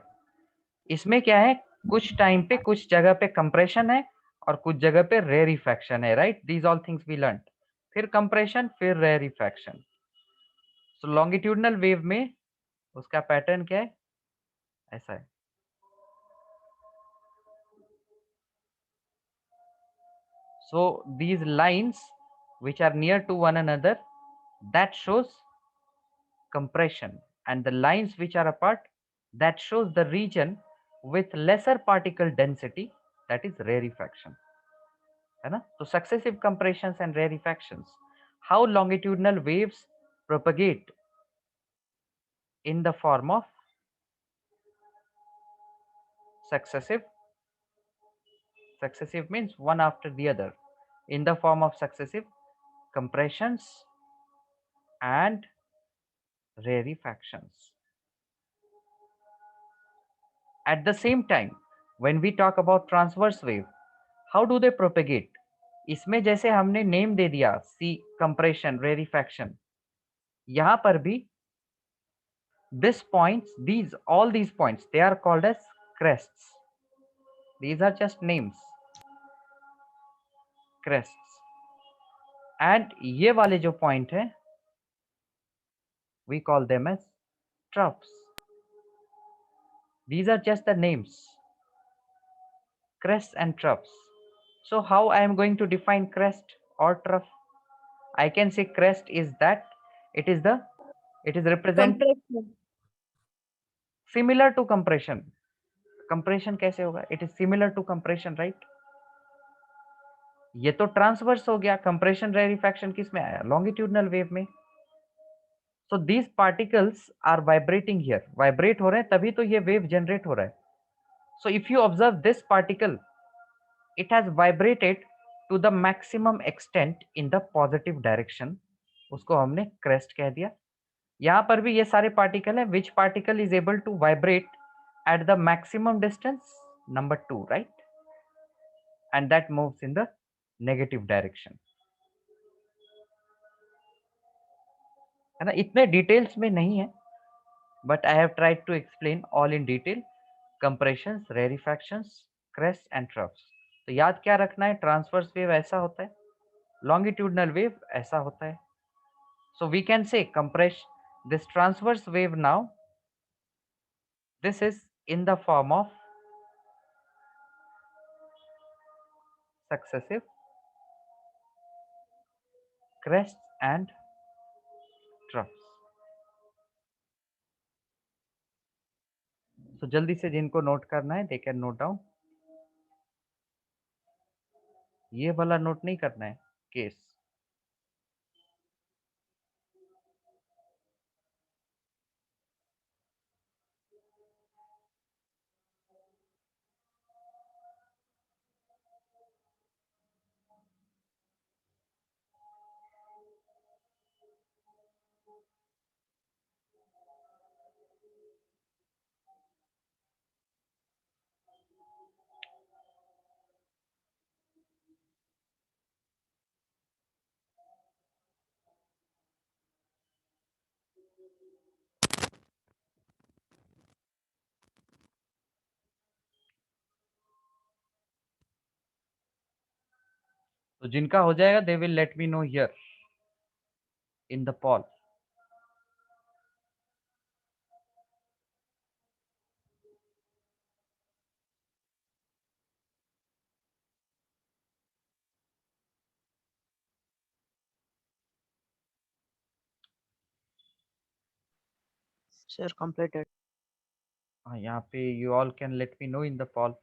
इसमें क्या है, कुछ टाइम पे कुछ जगह पे कंप्रेशन है और कुछ जगह पे रेरिफैक्शन है, right? These all things we learn. फिर कंप्रेशन, फिर रेरिफैक्शन. सो लॉन्गिट्यूडनल वेव में उसका पैटर्न क्या है? ऐसा है. So these lines which are near to one another, that shows compression, and the lines which are apart, that shows the region with lesser particle density, that is rarefaction. है ना? So successive compressions and rarefactions. How longitudinal waves propagate in the form of successive means one after the other, in the form of successive compressions and rarefactions. At the same time, when we talk about transverse wave, how do they propagate? इसमें जैसे हमने name दे दिया सी compression, rarefaction, यहाँ पर भी this points, all these points, they are called as crests. These are just names, crests. And ये वाले जो point है, we call them as troughs. These are just the names, crests and troughs. So how I am going to define crest or trough? I can say crest is that it is represent similar to compression. Compression कैसे होगा? It is similar to compression, right? ये तो transverse हो गया. Compression रेरिफैक्शन किस में आया? Longitudinal wave में. So these particles are vibrating here. Vibrate हो रहे हैं तभी तो ये वेव जनरेट हो रहा है. So if you observe this particle, it has vibrated to the maximum extent in the positive direction. उसको हमने क्रेस्ट कह दिया. यहाँ पर भी ये सारे पार्टिकल है. Which particle is able to vibrate at the maximum distance? Number 2, right? And that moves in the negative direction. है ना? इतने डिटेल्स में नहीं है, but I have tried to explain all in detail. Compressions, rarefactions, crests and troughs. तो याद क्या रखना है? ट्रांसवर्स वेव ऐसा होता है, लॉन्गिट्यूडनल वेव ऐसा होता है. So we can say this transverse wave now, this is in the form of successive crests and troughs. So जल्दी से जिनको नोट करना है, they can note down. ये वाला नोट नहीं करना है, केस. तो जिनका हो जाएगा, they will let me know here in the poll. Sir, completed. हाँ, यहाँ पे you all can let me know in the poll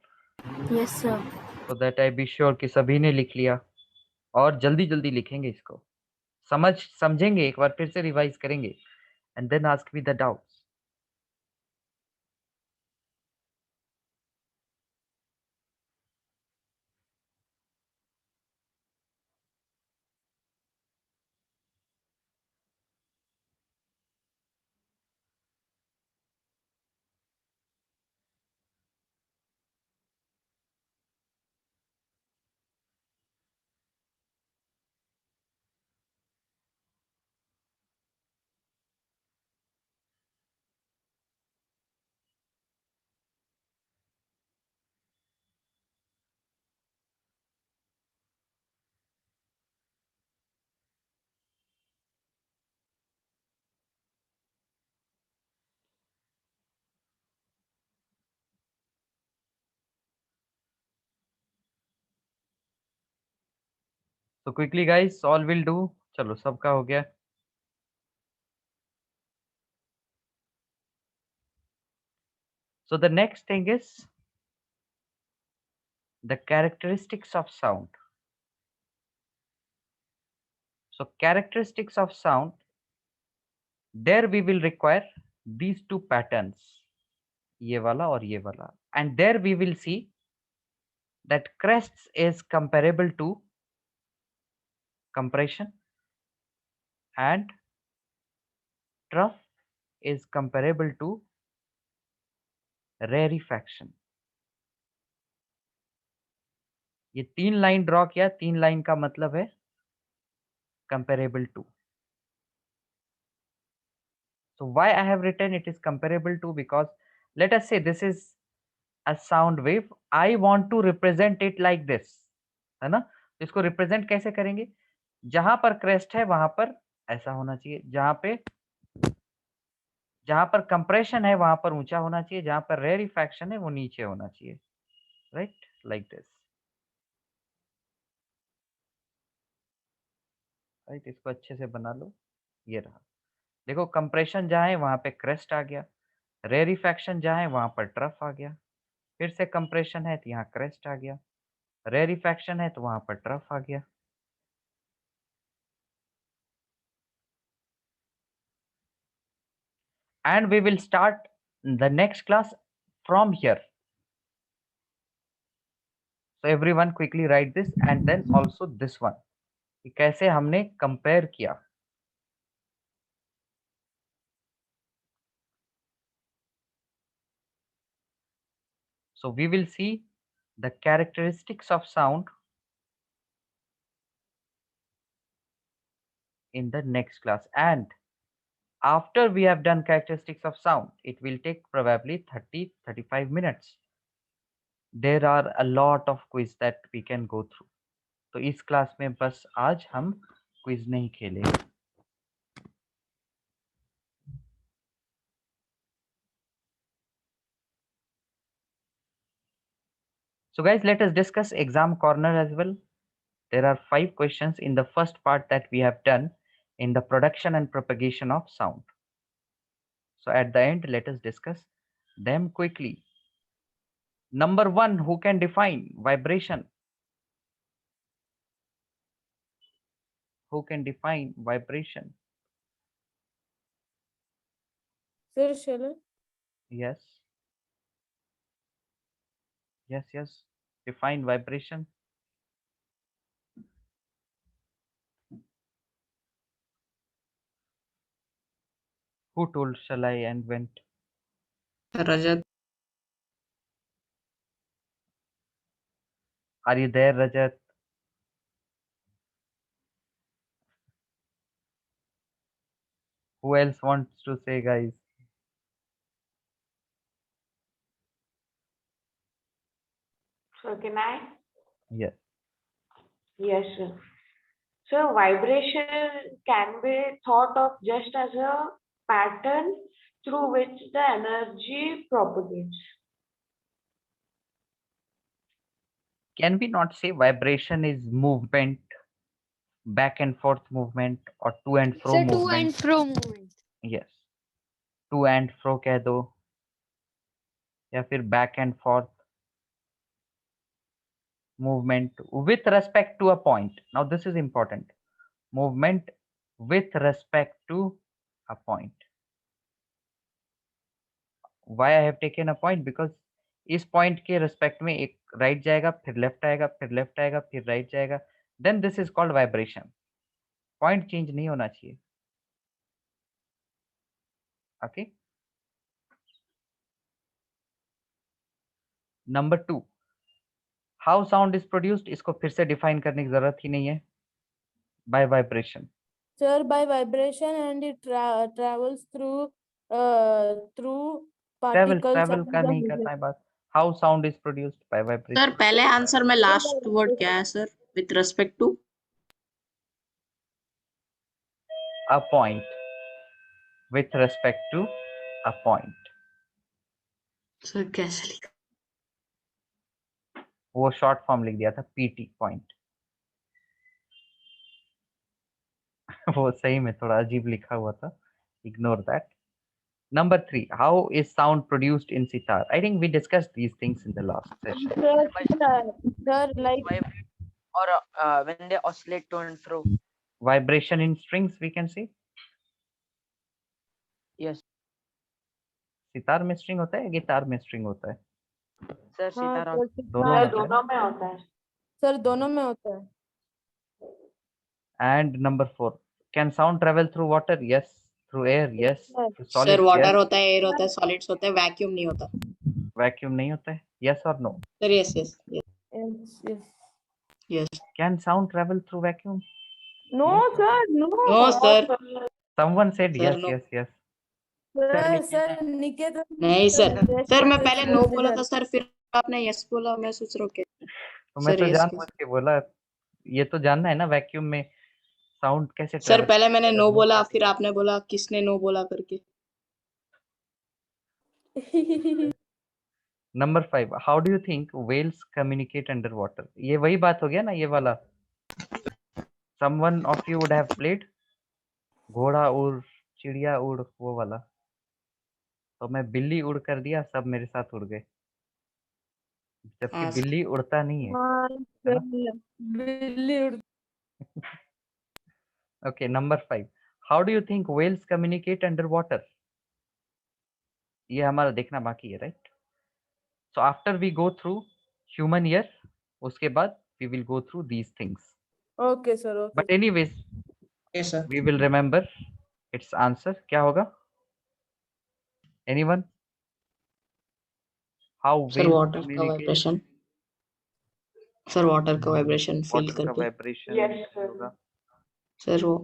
Yes, sir. so that I be sure कि सभी ने लिख लिया और जल्दी जल्दी लिखेंगे इसको. समझेंगे, एक बार फिर से रिवाइज करेंगे and then ask me the doubts. So quickly guys, all will do. चलो सबका हो गया. So the next thing is the characteristics of sound. So characteristics of sound, there we will require these two patterns, ये वाला और ये वाला, and there we will see that crests is comparable to compression and trough is comparable to rarefaction. ये 3 line draw किया, 3 line का मतलब है comparable to. So why I have written it is comparable to, because let us say this is a sound wave. I want to represent it like this, है ना? इसको represent कैसे करेंगे? जहां पर crest है वहां पर ऐसा होना चाहिए, जहां पर compression है वहां पर ऊंचा होना चाहिए, जहां पर rarefaction है वो नीचे होना चाहिए, right? Like this, right? इसको अच्छे से बना लो. ये रहा, देखो compression जहां है वहां पे crest आ गया, rarefaction जहां है वहां पर trough आ गया, फिर से compression है तो यहाँ crest आ गया, rarefaction है तो वहां पर trough आ गया. And we will start the next class from here. So everyone quickly write this and then also this one, कि कैसे हमने compare किया. So we will see the characteristics of sound in the next class, and after we have done characteristics of sound, it will take probably 30-35 minutes. There are a lot of quiz that we can go through. तो इस class में बस आज हम quiz नहीं खेलेंगे. So guys, let us discuss exam corner as well. There are 5 questions in the first part that we have done in the production and propagation of sound. So at the end, let us discuss them quickly. Number 1, who can define vibration? Who can define vibration? Sir, shall I? Yes. Yes. Define vibration. Who told shall I and went? Rajat. Are you there, Rajat? Who else wants to say, guys? So can I? Yes. Yes, sir. So vibration can be thought of just as a pattern through which the energy propagates. Can we not say vibration is movement, back and forth movement, or to and fro Sir, to movement? and fro movement. Yes. To and fro कह दो या फिर back and forth movement with respect to a point. Now this is important. Movement with respect to a point. Why I have taken a point? Because इस point के respect में एक right जाएगा, फिर left आएगा, फिर left आएगा, फिर right जाएगा. Then this is called vibration. Point change नहीं होना चाहिए. Okay. Number 2. How sound is produced? इसको फिर से define करने की जरूरत ही नहीं है. By vibration. Sir, by vibration, and it travels through Travel particles का of the नहीं करना है बात. How sound is produced by vibration. Sir पहले आंसर में लास्ट वर्ड क्या है sir? With respect to A point. With respect to a point. Sir कैसे लिखा? वो शॉर्ट फॉर्म लिख दिया था PT point. वो सही में थोड़ा अजीब लिखा हुआ था. Ignore that. Number 3. How is sound produced in sitar? I think we discussed these things in the last session. Sir, like Vibrate or when they oscillate to and fro. Vibration in strings, we can say. Yes. Sitar में string होता है या guitar में string होता है? Sir, sitar. दोनों में होता है. दोनों में होता है. सर दोनों में होता है. And number 4. Can sound travel through water? Yes. Through air? Yes. Through sir solids? Water Yes. होता है, एयर होता है, सॉलिड्स होता है, वैक्यूम नहीं होता. Vacuum नहीं होता है? Yes or no? Sir yes yes Yes. Yes. Can sound travel through vacuum? No, sir, no. No sir. Someone said Sir, yes, no. yes. Sir, Niket. नहीं सर. सर मैं पहले नो बोला था सर, फिर आपने यस बोला, मैं सोच रहा हूँ कि तो मैं सर तो yes, जानबूझ के बोला. ये तो जानना है ना वैक्यूम में साउंड कैसे सर travel पहले मैंने नो करता है. बोला, फिर आपने बोला किसने नो बोला करके. Number 5. How do you think whales communicate underwater? ये वही बात हो गया ना ये वाला. Someone of you would have played घोड़ा उड़ चिड़िया उड़ वो वाला. तो मैं बिल्ली उड़ कर दिया, सब मेरे साथ उड़ गए. जबकि हाँ, बिल्ली उड़ता नहीं है. बिल्ली उड़. Okay, number 5. How do you think whales communicate underwater? ये हमारा देखना बाकी है, right? So after we go through human ear, उसके बाद we will go through these things. Okay, sir. Okay. But anyways, Yes, sir. we will remember its answer. क्या होगा? Anyone? How sir whales water का communicate? Vibration. Sir water का vibration feel Water का करके. vibration Yes, sir. होगा. Sir वो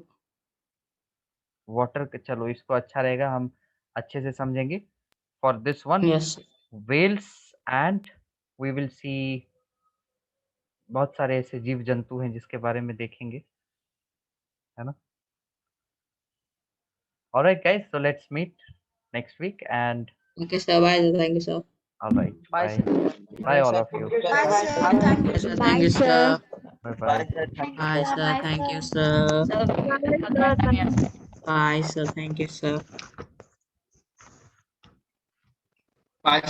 Water का चलो इसको अच्छा रहेगा, हम अच्छे से समझेंगे. For this one, yes. whales and we will see बहुत सारे ऐसे जीव जंतु हैं जिसके बारे में देखेंगे, है ना? Alright guys, so let's meet next week and okay sir, bye. Thank you sir. All right. Bye, Bye. sir. Bye, all of you. Bye, sir. Thank you. Sir, thank you, sir. Bye bye. Bye, sir. Thank you, sir. Bye, sir. Thank you, sir. Bye.